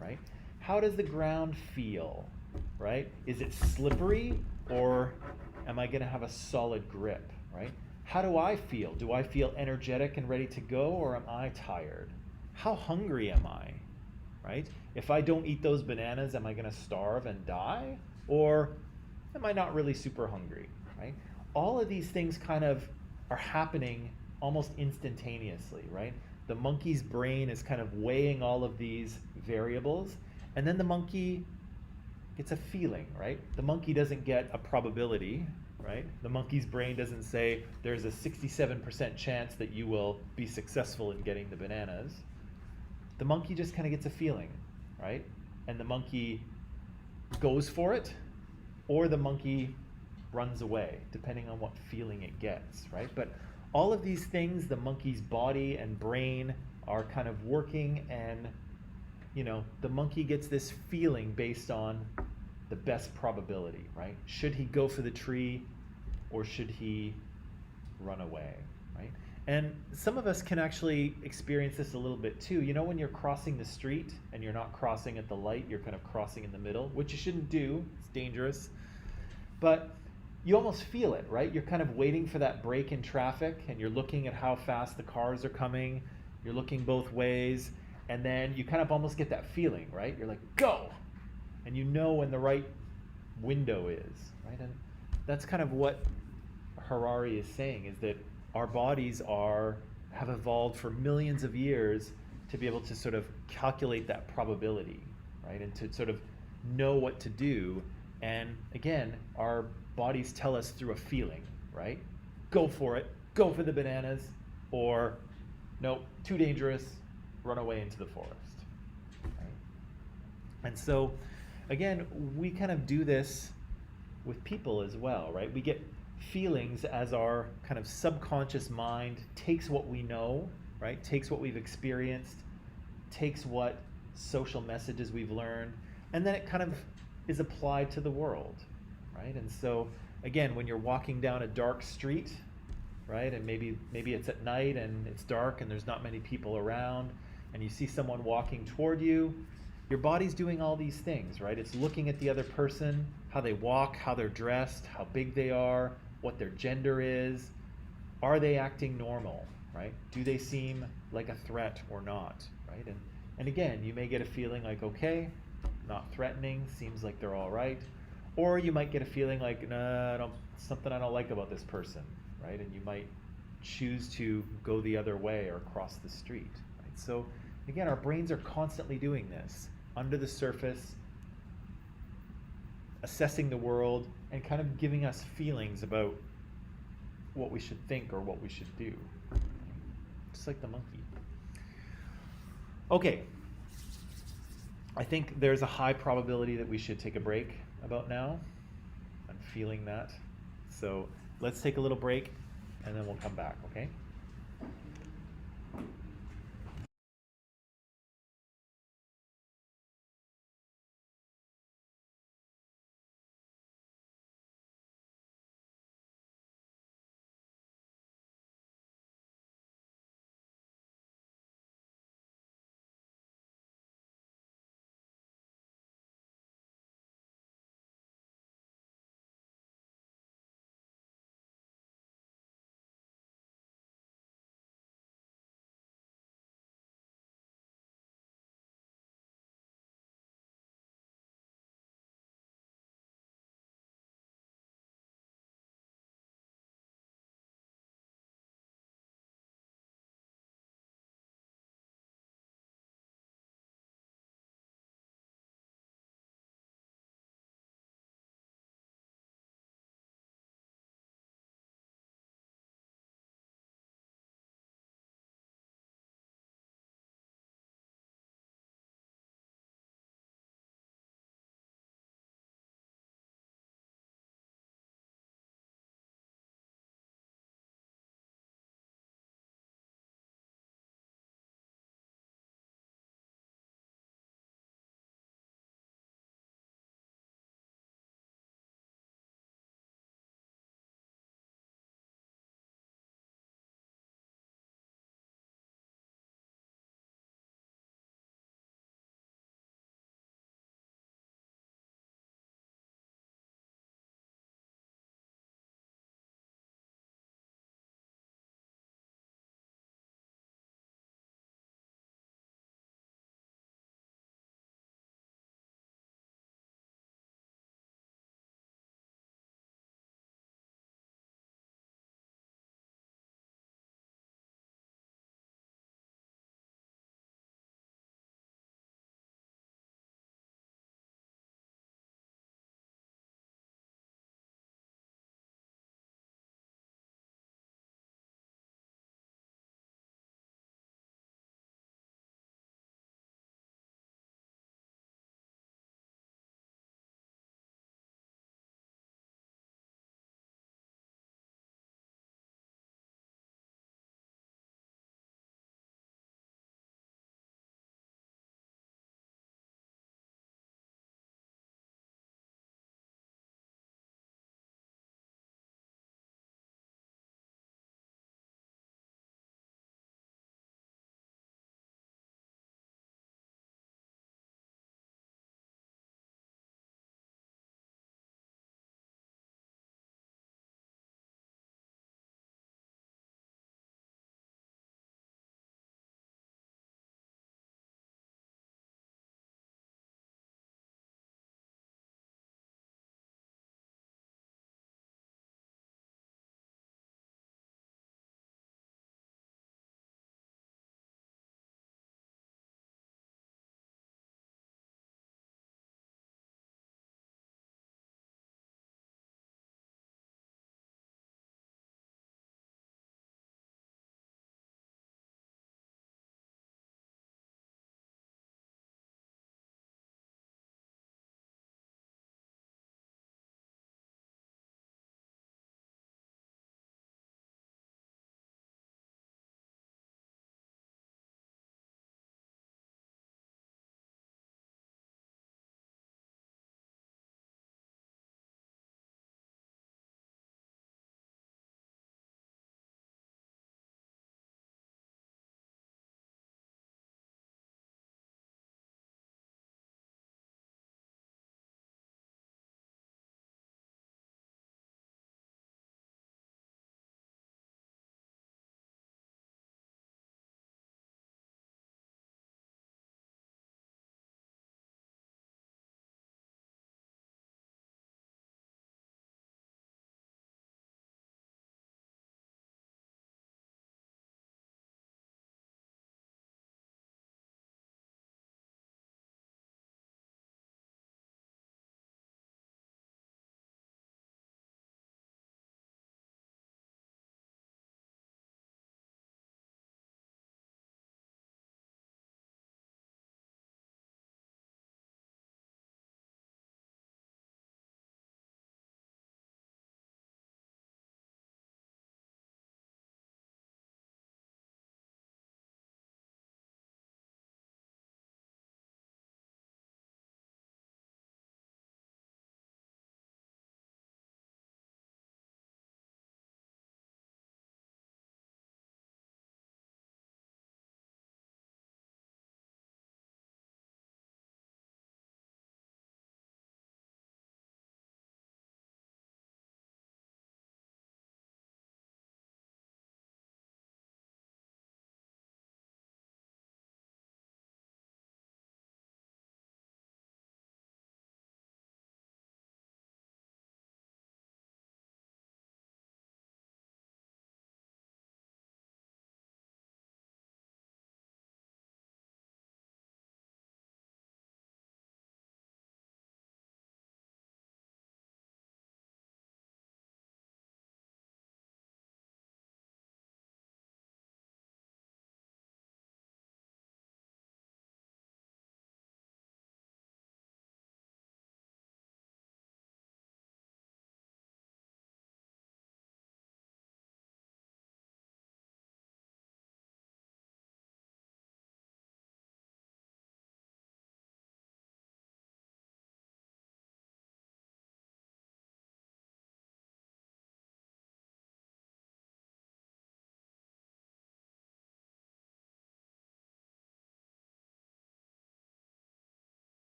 right? How does the ground feel, right? Is it slippery, or am I going to have a solid grip, right? How do I feel? Do I feel energetic and ready to go, or am I tired? How hungry am I, right? If I don't eat those bananas, am I going to starve and die, or am I not really super hungry, right? All of these things kind of are happening almost instantaneously, right? The monkey's brain is kind of weighing all of these variables, and then the monkey gets a feeling, right? The monkey doesn't get a probability, right? The monkey's brain doesn't say there's a 67% chance that you will be successful in getting the bananas. The monkey just kind of gets a feeling, right? And the monkey goes for it, or the monkey runs away, depending on what feeling it gets, right? But all of these things, the monkey's body and brain are kind of working, and the monkey gets this feeling based on the best probability, right? Should he go for the tree, or should he run away, right? And some of us can actually experience this a little bit too. When you're crossing the street and you're not crossing at the light, you're kind of crossing in the middle, which you shouldn't do. It's dangerous. But you almost feel it, right? You're kind of waiting for that break in traffic, and you're looking at how fast the cars are coming. You're looking both ways, and then you kind of almost get that feeling, right? You're like, go! And you know when the right window is, right? And that's kind of what Harari is saying, is that our bodies have evolved for millions of years to be able to sort of calculate that probability, right? And to sort of know what to do. And again, our bodies tell us through a feeling, right? Go for it, go for the bananas, or no, too dangerous, run away into the forest, right? And so, again, we kind of do this with people as well, right? We get feelings as our kind of subconscious mind takes what we know, right? Takes what we've experienced, takes what social messages we've learned, and then it kind of is applied to the world, right? And so, again, when you're walking down a dark street, right, and maybe it's at night and it's dark and there's not many people around, and you see someone walking toward you, your body's doing all these things, right? It's looking at the other person, how they walk, how they're dressed, how big they are, what their gender is. Are they acting normal, right? Do they seem like a threat or not, right? And again, you may get a feeling like, okay, not threatening, seems like they're all right. Or you might get a feeling like, nah, something I don't like about this person, right? And you might choose to go the other way or cross the street, right? So again, our brains are constantly doing this under the surface, assessing the world and kind of giving us feelings about what we should think or what we should do. Just like the monkey. Okay. I think there's a high probability that we should take a break about now. I'm feeling that. So let's take a little break and then we'll come back, okay?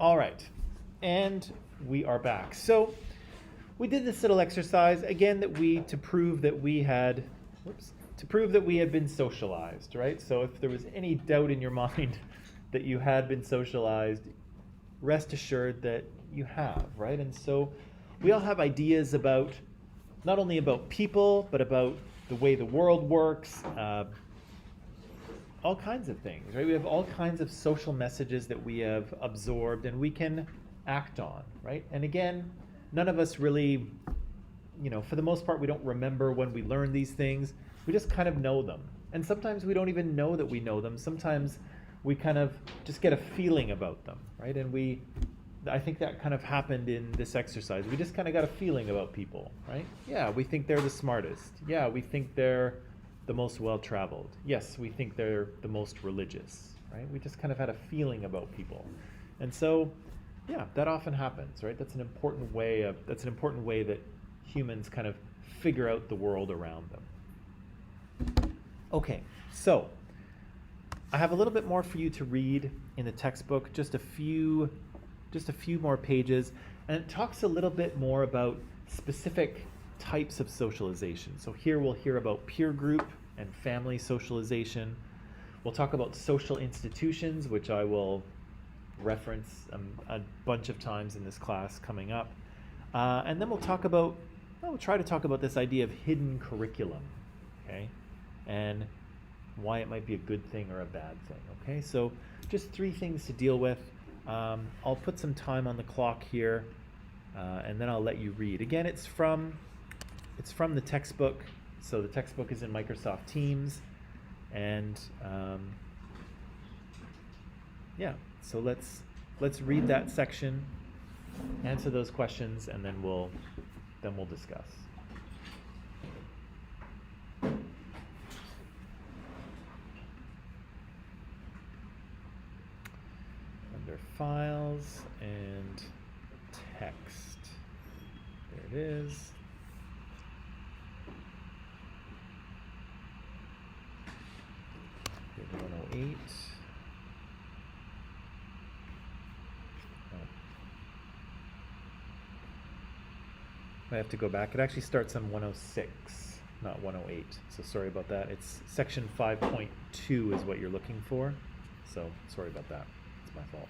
All right, and we are back. So we did this little exercise again to prove that we had, been socialized, right? So if there was any doubt in your mind that you had been socialized, rest assured that you have, right? And so we all have ideas about not only about people, but about the way the world works, all kinds of things, right? We have all kinds of social messages that we have absorbed and we can act on, right? And again, none of us really, for the most part, we don't remember when we learn these things. We just kind of know them. And sometimes we don't even know that we know them. Sometimes we kind of just get a feeling about them, right? And I think that kind of happened in this exercise. We just kind of got a feeling about people, right? Yeah, we think they're the smartest. Yeah, we think they're the most well-traveled. Yes, we think they're the most religious, right? We just kind of had a feeling about people. And so, yeah, that often happens, right? That's an important way that humans kind of figure out the world around them. Okay, so I have a little bit more for you to read in the textbook, just a few more pages, and it talks a little bit more about specific types of socialization. So here we'll hear about peer group and family socialization. We'll talk about social institutions, which I will reference a bunch of times in this class coming up. And then we'll try to talk about this idea of hidden curriculum, okay? And why it might be a good thing or a bad thing, okay? So just 3 things to deal with. I'll put some time on the clock here, and then I'll let you read. Again, it's from the textbook. So the textbook is in Microsoft Teams, and yeah. So let's read that section, answer those questions, and then we'll discuss. Under Files and Text. There it is. Page 108. I have to go back. It actually starts on 106, not 108. So sorry about that. It's section 5.2 is what you're looking for. So sorry about that. It's my fault.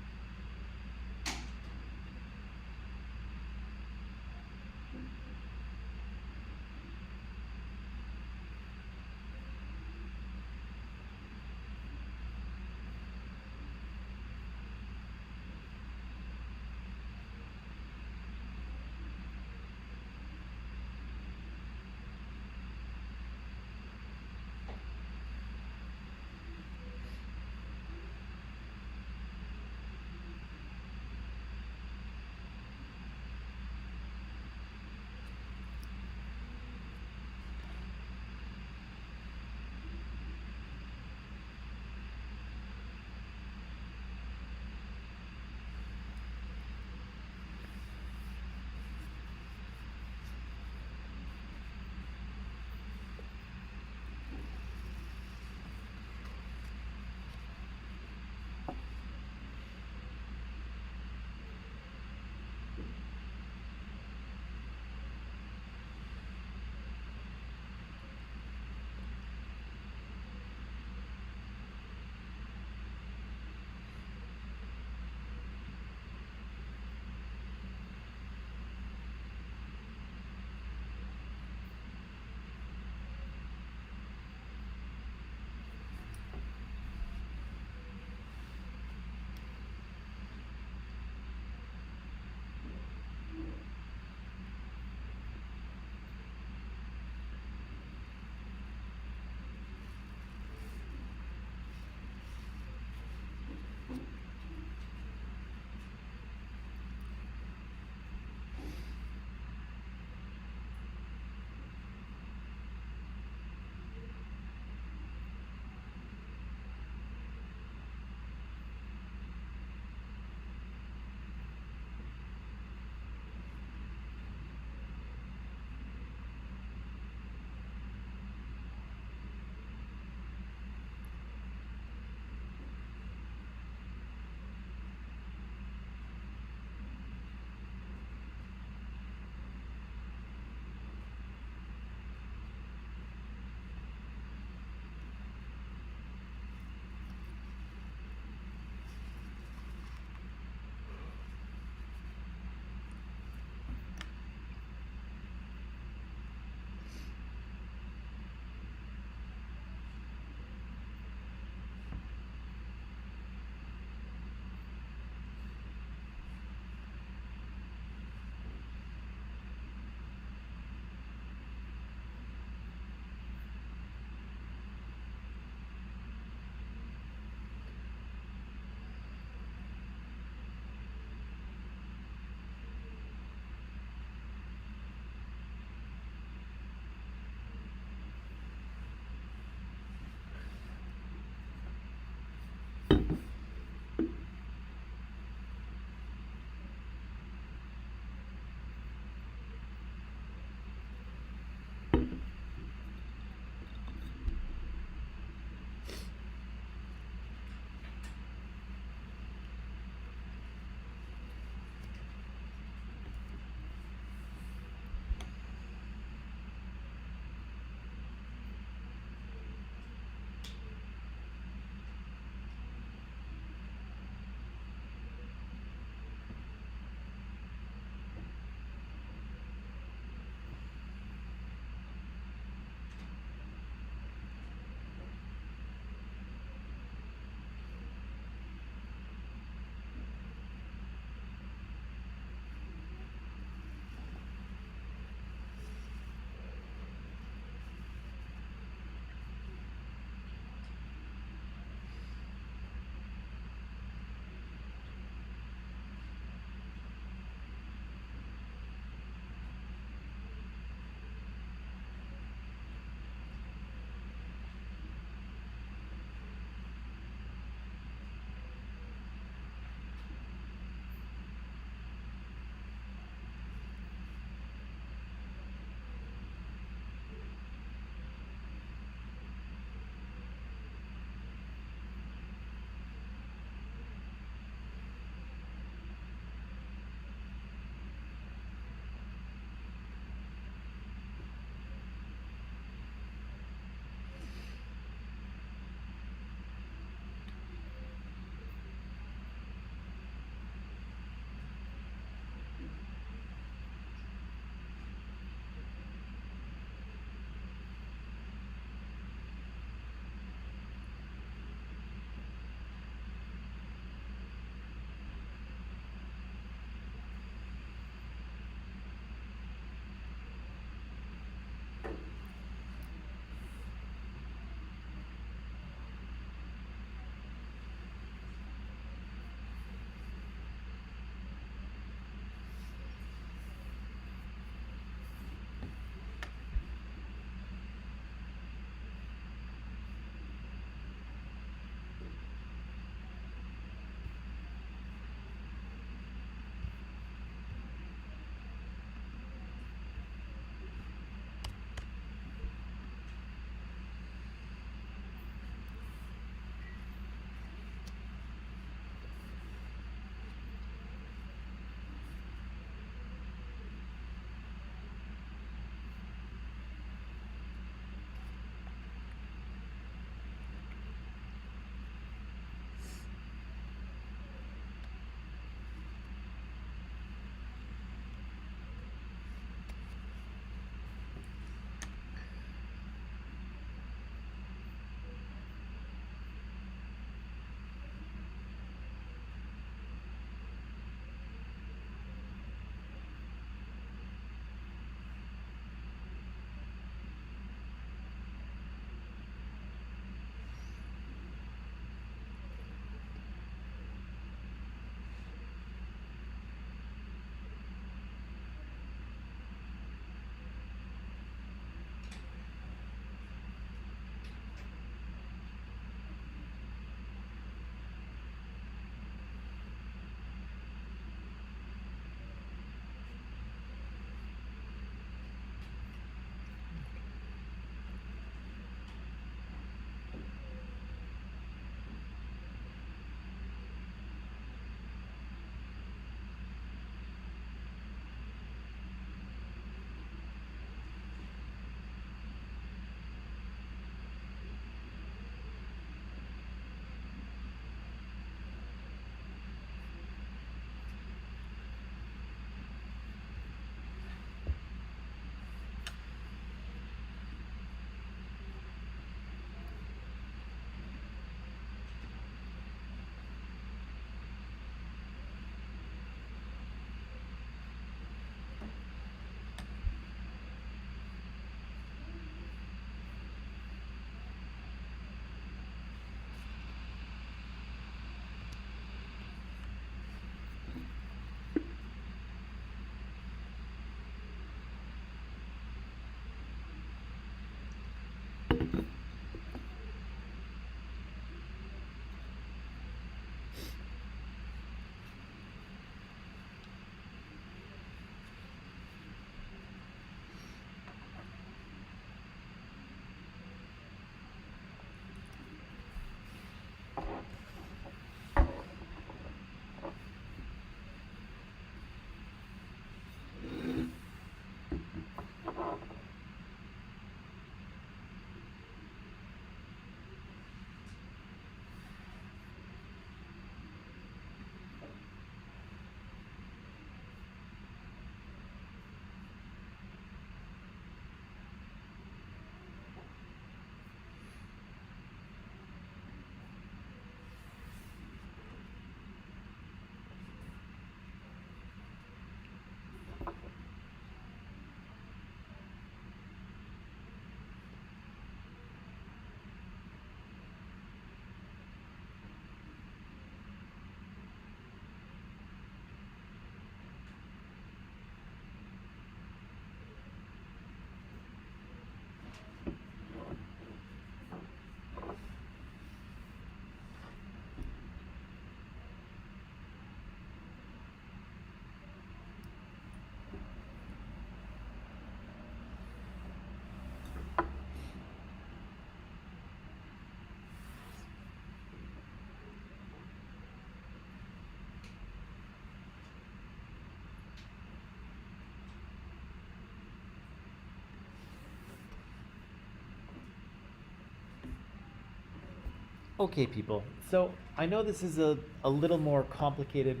Okay, people. So I know this is a little more complicated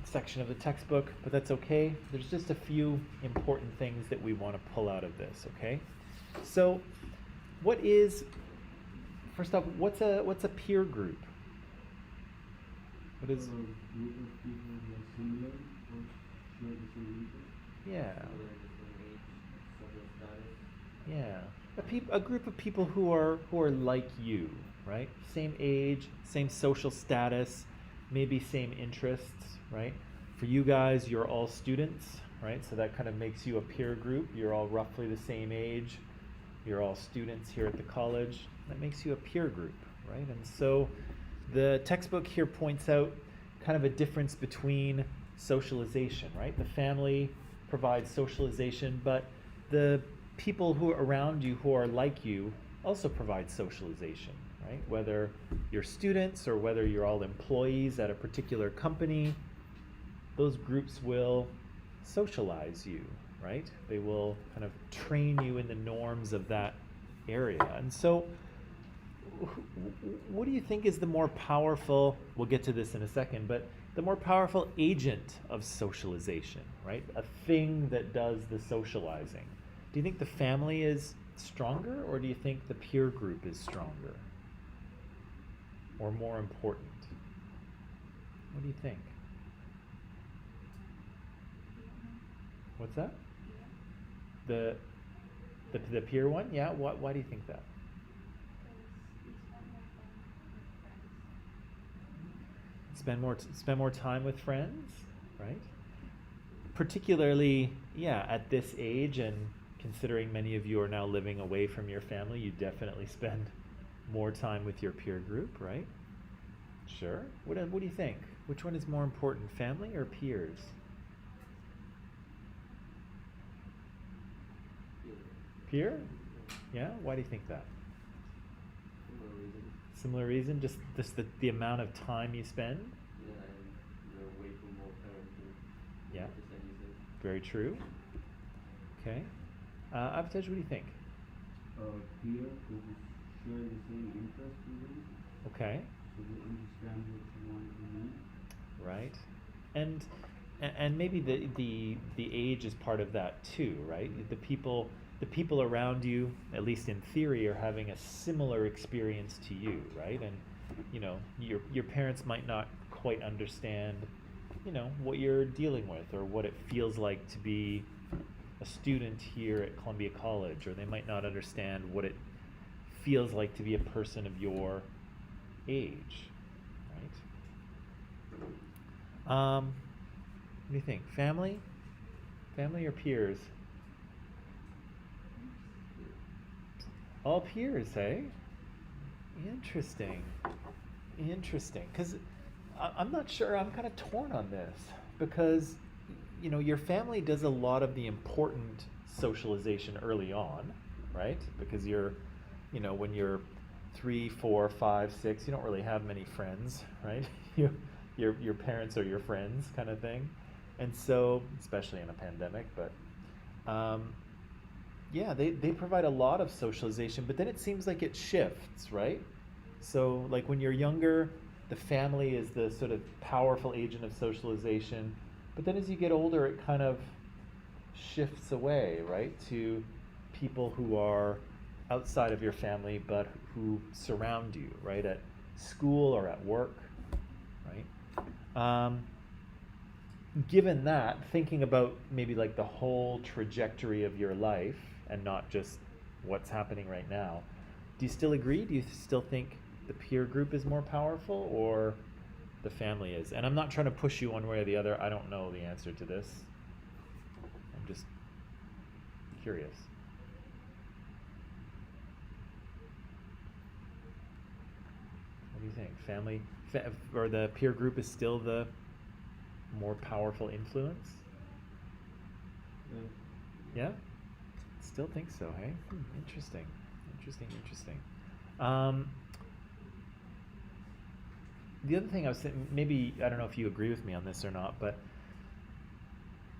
section of the textbook, but that's okay. There's just a few important things that we want to pull out of this, okay? So what is, first off, what's a peer group? What is, A group of people who are similar or share the same interest. yeah, Similar to same age, social status. yeah. A group of people who are like you, right? Same age, same social status, maybe same interests, right? For you guys, you're all students, right? So that kind of makes you a peer group. You're all roughly the same age. You're all students here at the college. That makes you a peer group, right? And so the textbook here points out kind of a difference between socialization, right? The family provides socialization, but the people who are around you who are like you also provide socialization, right? Whether you're students or whether you're all employees at a particular company, those groups will socialize you, right? They will kind of train you in the norms of that area. And so what do you think is the more powerful, we'll get to this in a second, but the more powerful agent of socialization, right? A thing that does the socializing. Do you think the family is stronger, or do you think the peer group is stronger or more important? What do you think? What's that? The peer one? Yeah. Why do you think that? Spend more time with friends, right? Particularly, yeah, at this age, and considering many of you are now living away from your family, you definitely spend more time with your peer group, right? Sure. What do you think? Which one is more important, family or peers? Peer? Yeah. Why do you think that? Similar reason. Similar reason, just the amount of time you spend. Yeah, and you're away from more parenting. Yeah. Just like you said. Very true. Okay. Abhitej, what do you think? Peer who share the same interest with you, Okay. so they understand what you want and need. Right. And maybe the age is part of that too, right? The people around you, at least in theory, are having a similar experience to you, right? And your parents might not quite understand, what you're dealing with or what it feels like to be a student here at Columbia College, or they might not understand what it feels like to be a person of your age, right? What do you think? Family or peers? All peers, eh? Interesting. Because I'm not sure. I'm kind of torn on this because, your family does a lot of the important socialization early on, right? Because when you're 3, 4, 5, 6, you don't really have many friends, right? you, your parents are your friends, kind of thing. And so, especially in a pandemic, but yeah, they provide a lot of socialization, but then it seems like it shifts, right? So, like when you're younger, the family is the sort of powerful agent of socialization, but then as you get older, it kind of shifts away, right, to people who are outside of your family but who surround you, right, at school or at work, right? Given that, thinking about maybe like the whole trajectory of your life and not just what's happening right now, do you still agree? Do you still think the peer group is more powerful or the family is? And I'm not trying to push you one way or the other. I don't know the answer to this. I'm just curious. What do you think? Family or the peer group is still the more powerful influence? Yeah? Still think so, hey? Interesting. Interesting. The other thing I was thinking, maybe, I don't know if you agree with me on this or not, but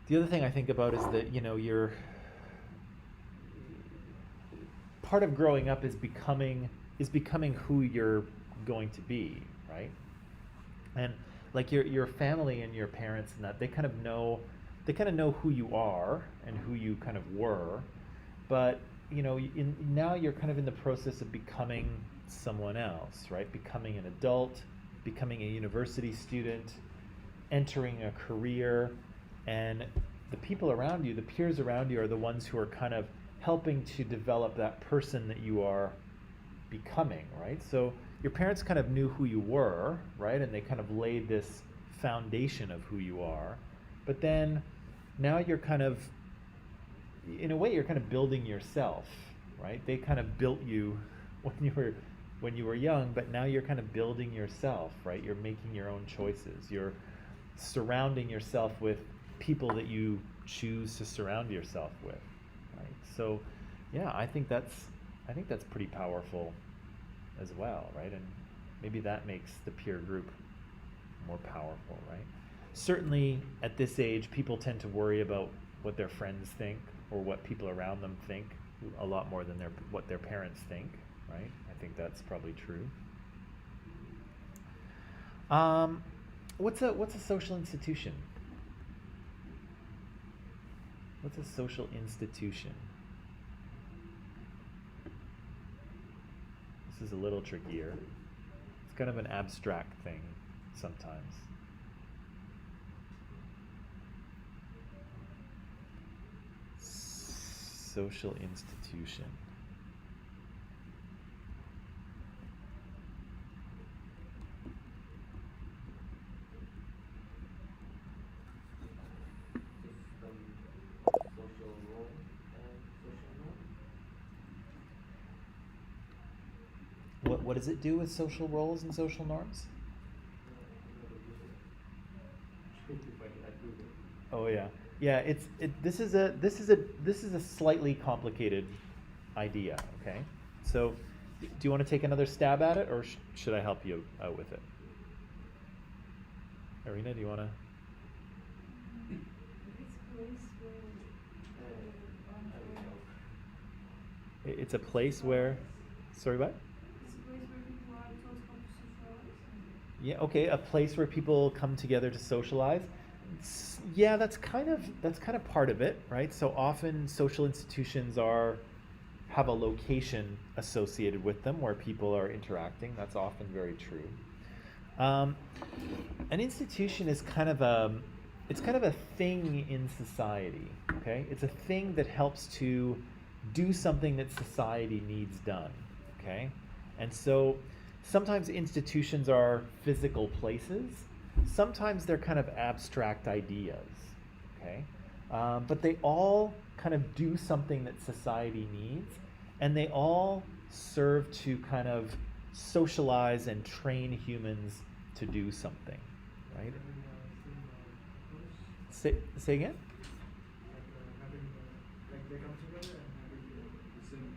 the other thing I think about is that, you're part of growing up is becoming who you're going to be, right? And like your family and your parents and that they kind of know who you are and who you kind of were, but now you're kind of in the process of becoming someone else, right? Becoming an adult, becoming a university student, entering a career, and the people around you, the peers around you, are the ones who are kind of helping to develop that person that you are becoming, right? So your parents kind of knew who you were, right? And they kind of laid this foundation of who you are. But then now you're kind of, in a way, you're kind of building yourself, right? They kind of built you when you were young, but now you're kind of building yourself, right? You're making your own choices. You're surrounding yourself with people that you choose to surround yourself with, right? So, yeah, I think that's pretty powerful as well, right? And maybe that makes the peer group more powerful, right? Certainly at this age, people tend to worry about what their friends think or what people around them think a lot more than what their parents think, right? I think that's probably true. What's a social institution? What's a social institution? This is a little trickier. It's kind of an abstract thing sometimes. Social institution. Social role and social norm. What does it do with social roles and social norms? Oh yeah, yeah. This is a slightly complicated idea. Okay, so do you want to take another stab at it, or should I help you out with it? Arena, do you want to? It's a place where. Sorry, what? It's a place where people are taught how to socialize. Yeah, okay, a place where people come together to socialize. Yeah, that's kind of part of it, right? So often social institutions have a location associated with them where people are interacting. That's often very true. An institution is kind of a thing in society, okay? It's a thing that helps to do something that society needs done, okay? And so sometimes institutions are physical places. Sometimes they're kind of abstract ideas, okay? But they all kind of do something that society needs, and they all serve to kind of socialize and train humans to do something, right? Say again? Like they come together and having the same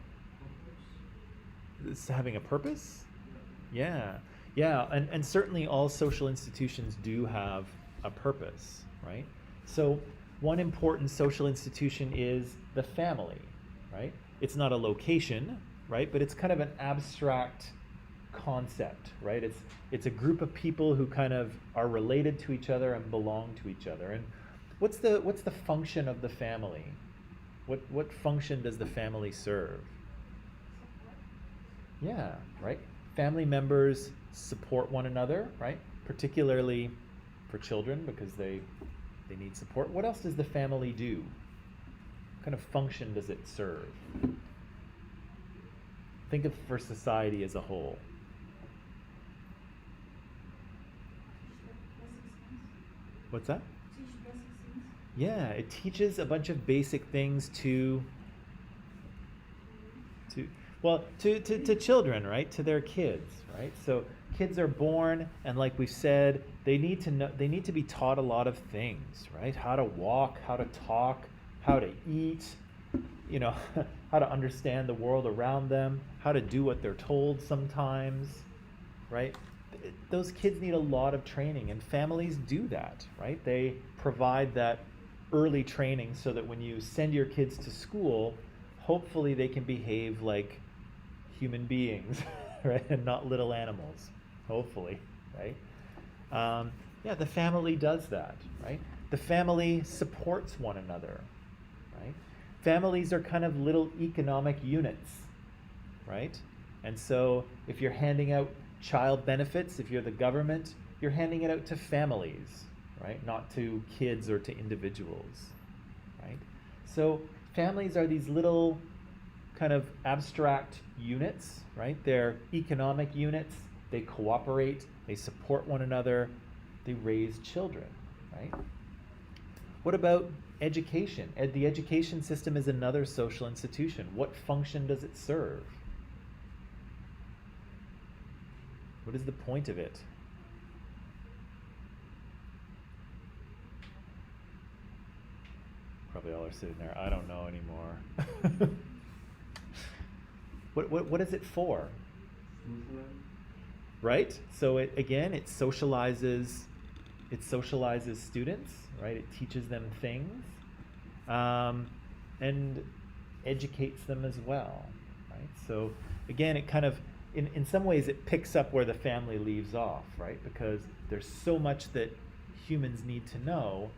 purpose. It's having a purpose? Yeah. Yeah, and certainly all social institutions do have a purpose, right? So one important social institution is the family, right? It's not a location, right? But it's kind of an abstract concept, right? It's a group of people who kind of are related to each other and belong to each other. And what's the function of the family? What function does the family serve? Yeah, right? Family members support one another, right? Particularly for children because they need support. What else does the family do? What kind of function does it serve? Think of for society as a whole. What's that? Teach basic things. Yeah, it teaches a bunch of basic things to children, right? To their kids, right? So kids are born, and like we said, they need to be taught a lot of things, right? How to walk, how to talk, how to eat, how to understand the world around them, how to do what they're told sometimes, right? Those kids need a lot of training, and families do that, right? They provide that early training so that when you send your kids to school, hopefully they can behave like human beings, right? And not little animals, hopefully, right? Yeah, the family does that, right? The family supports one another, right? Families are kind of little economic units, right? And so if you're handing out child benefits, if you're the government, you're handing it out to families, right? Not to kids or to individuals, right? So families are these little kind of abstract units, right? They're economic units. They cooperate. They support one another. They raise children, right? What about education? The education system is another social institution. What function does it serve? What is the point of it? Probably all are sitting there. I don't know anymore. What is it for? Right? So it socializes students, right? It teaches them things, and educates them as well, right? So again, it kind of, in some ways, it picks up where the family leaves off, right? Because there's so much that humans need to know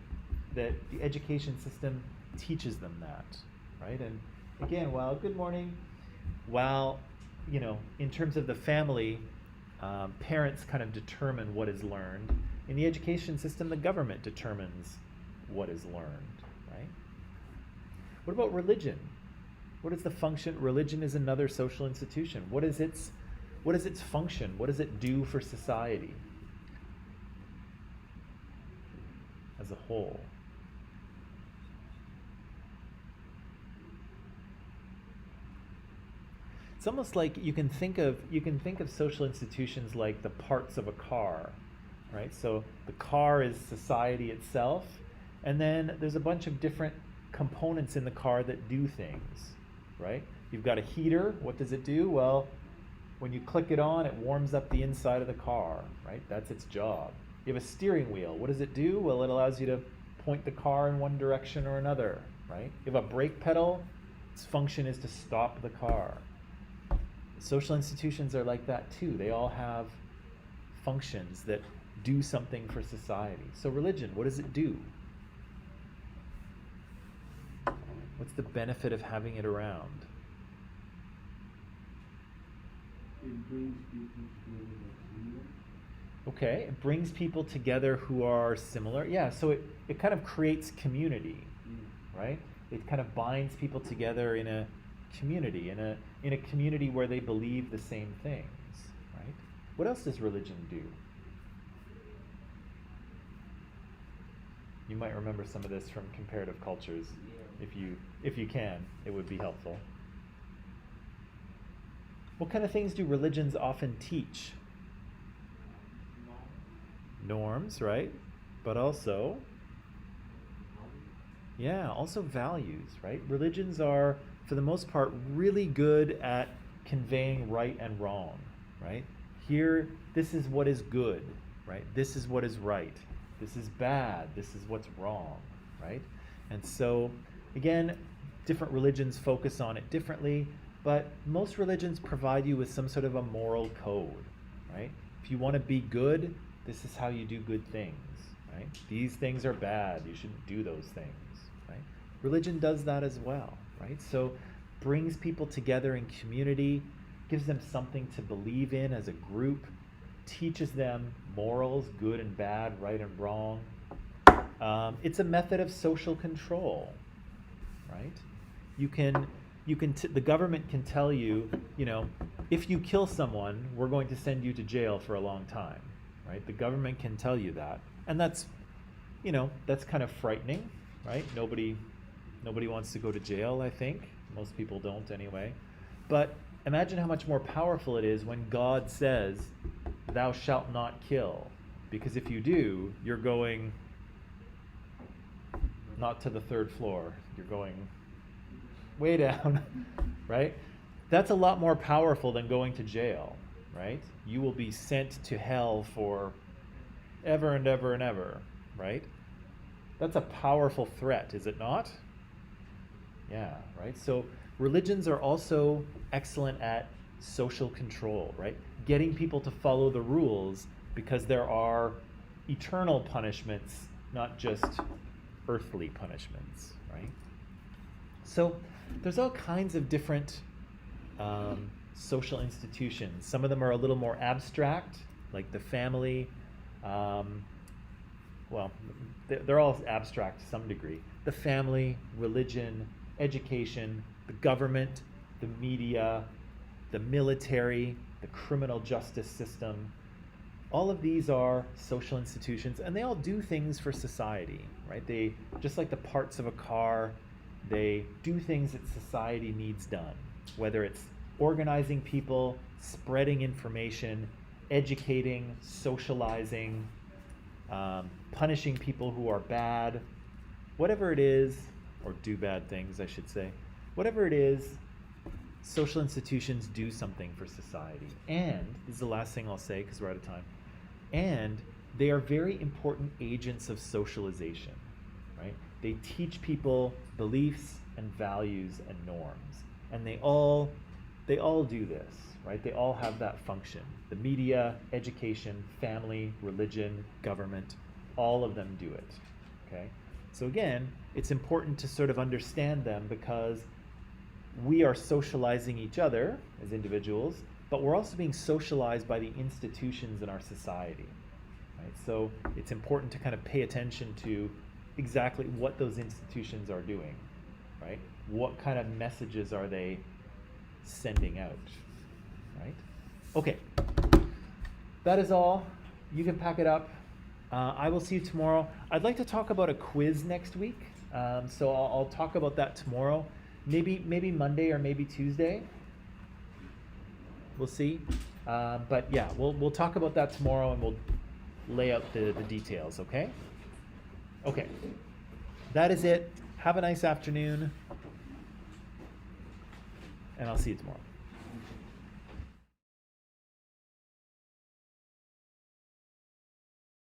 that the education system teaches them that, right? And again, good morning. While, in terms of the family, parents kind of determine what is learned. In the education system, the government determines what is learned, right? What about religion? What is the function? Religion is another social institution. What is its function? What does it do for society as a whole? It's almost like you can think of social institutions like the parts of a car, right? So the car is society itself, and then there's a bunch of different components in the car that do things, right? You've got a heater. What does it do? Well, when you click it on, it warms up the inside of the car, right? That's its job. You have a steering wheel. What does it do? Well, it allows you to point the car in one direction or another, right? You have a brake pedal. Its function is to stop the car. Social institutions are like that too. They all have functions that do something for society. So religion, what does it do? What's the benefit of having it around? It brings people together that's similar. Okay, it brings people together who are similar. Yeah, so it kind of creates community, right? It kind of binds people together in a community, in a community where they believe the same things, right? What else does religion do? You might remember some of this from comparative cultures. If you can, it would be helpful. What kind of things do religions often teach? Norms, right? But also, also values, right? Religions are, for the most part, really good at conveying right and wrong, right? Here, this is what is good, right? This is what is right. This is bad. This is what's wrong, right? And so, again, different religions focus on it differently, but most religions provide you with some sort of a moral code, right? If you want to be good, this is how you do good things, right? These things are bad. You shouldn't do those things, right? Religion does that as well, right? So brings people together in community, gives them something to believe in as a group, teaches them morals, good and bad, right and wrong. It's a method of social control, right? The government can tell you, if you kill someone, we're going to send you to jail for a long time, right? The government can tell you that, and that's kind of frightening, right? Nobody wants to go to jail, I think. Most people don't anyway. But imagine how much more powerful it is when God says, "Thou shalt not kill," because if you do, you're going not to the 3rd floor. You're going way down, right? That's a lot more powerful than going to jail, right? You will be sent to hell for ever and ever and ever, right? That's a powerful threat, is it not? Yeah, right? So religions are also excellent at social control, right? Getting people to follow the rules because there are eternal punishments, not just earthly punishments, right? So there's all kinds of different social institutions. Some of them are a little more abstract, like the family. They're all abstract to some degree. The family, religion, education, the government, the media, the military, the criminal justice system. All of these are social institutions, and they all do things for society, right? They, just like the parts of a car, they do things that society needs done, whether it's organizing people, spreading information, educating, socializing, punishing people who are bad, whatever it is, or do bad things, I should say. Whatever it is, social institutions do something for society. And, this is the last thing I'll say because we're out of time, and they are very important agents of socialization, right? They teach people beliefs and values and norms. And they all do this, right? They all have that function. The media, education, family, religion, government, all of them do it, okay? So again, it's important to sort of understand them because we are socializing each other as individuals, but we're also being socialized by the institutions in our society, right? So it's important to kind of pay attention to exactly what those institutions are doing, right? What kind of messages are they sending out, right? Okay, that is all. You can pack it up. I will see you tomorrow. I'd like to talk about a quiz next week, so I'll talk about that tomorrow. Maybe Monday or maybe Tuesday. We'll see. But yeah, we'll talk about that tomorrow and we'll lay out the details, okay? Okay. That is it. Have a nice afternoon. And I'll see you tomorrow.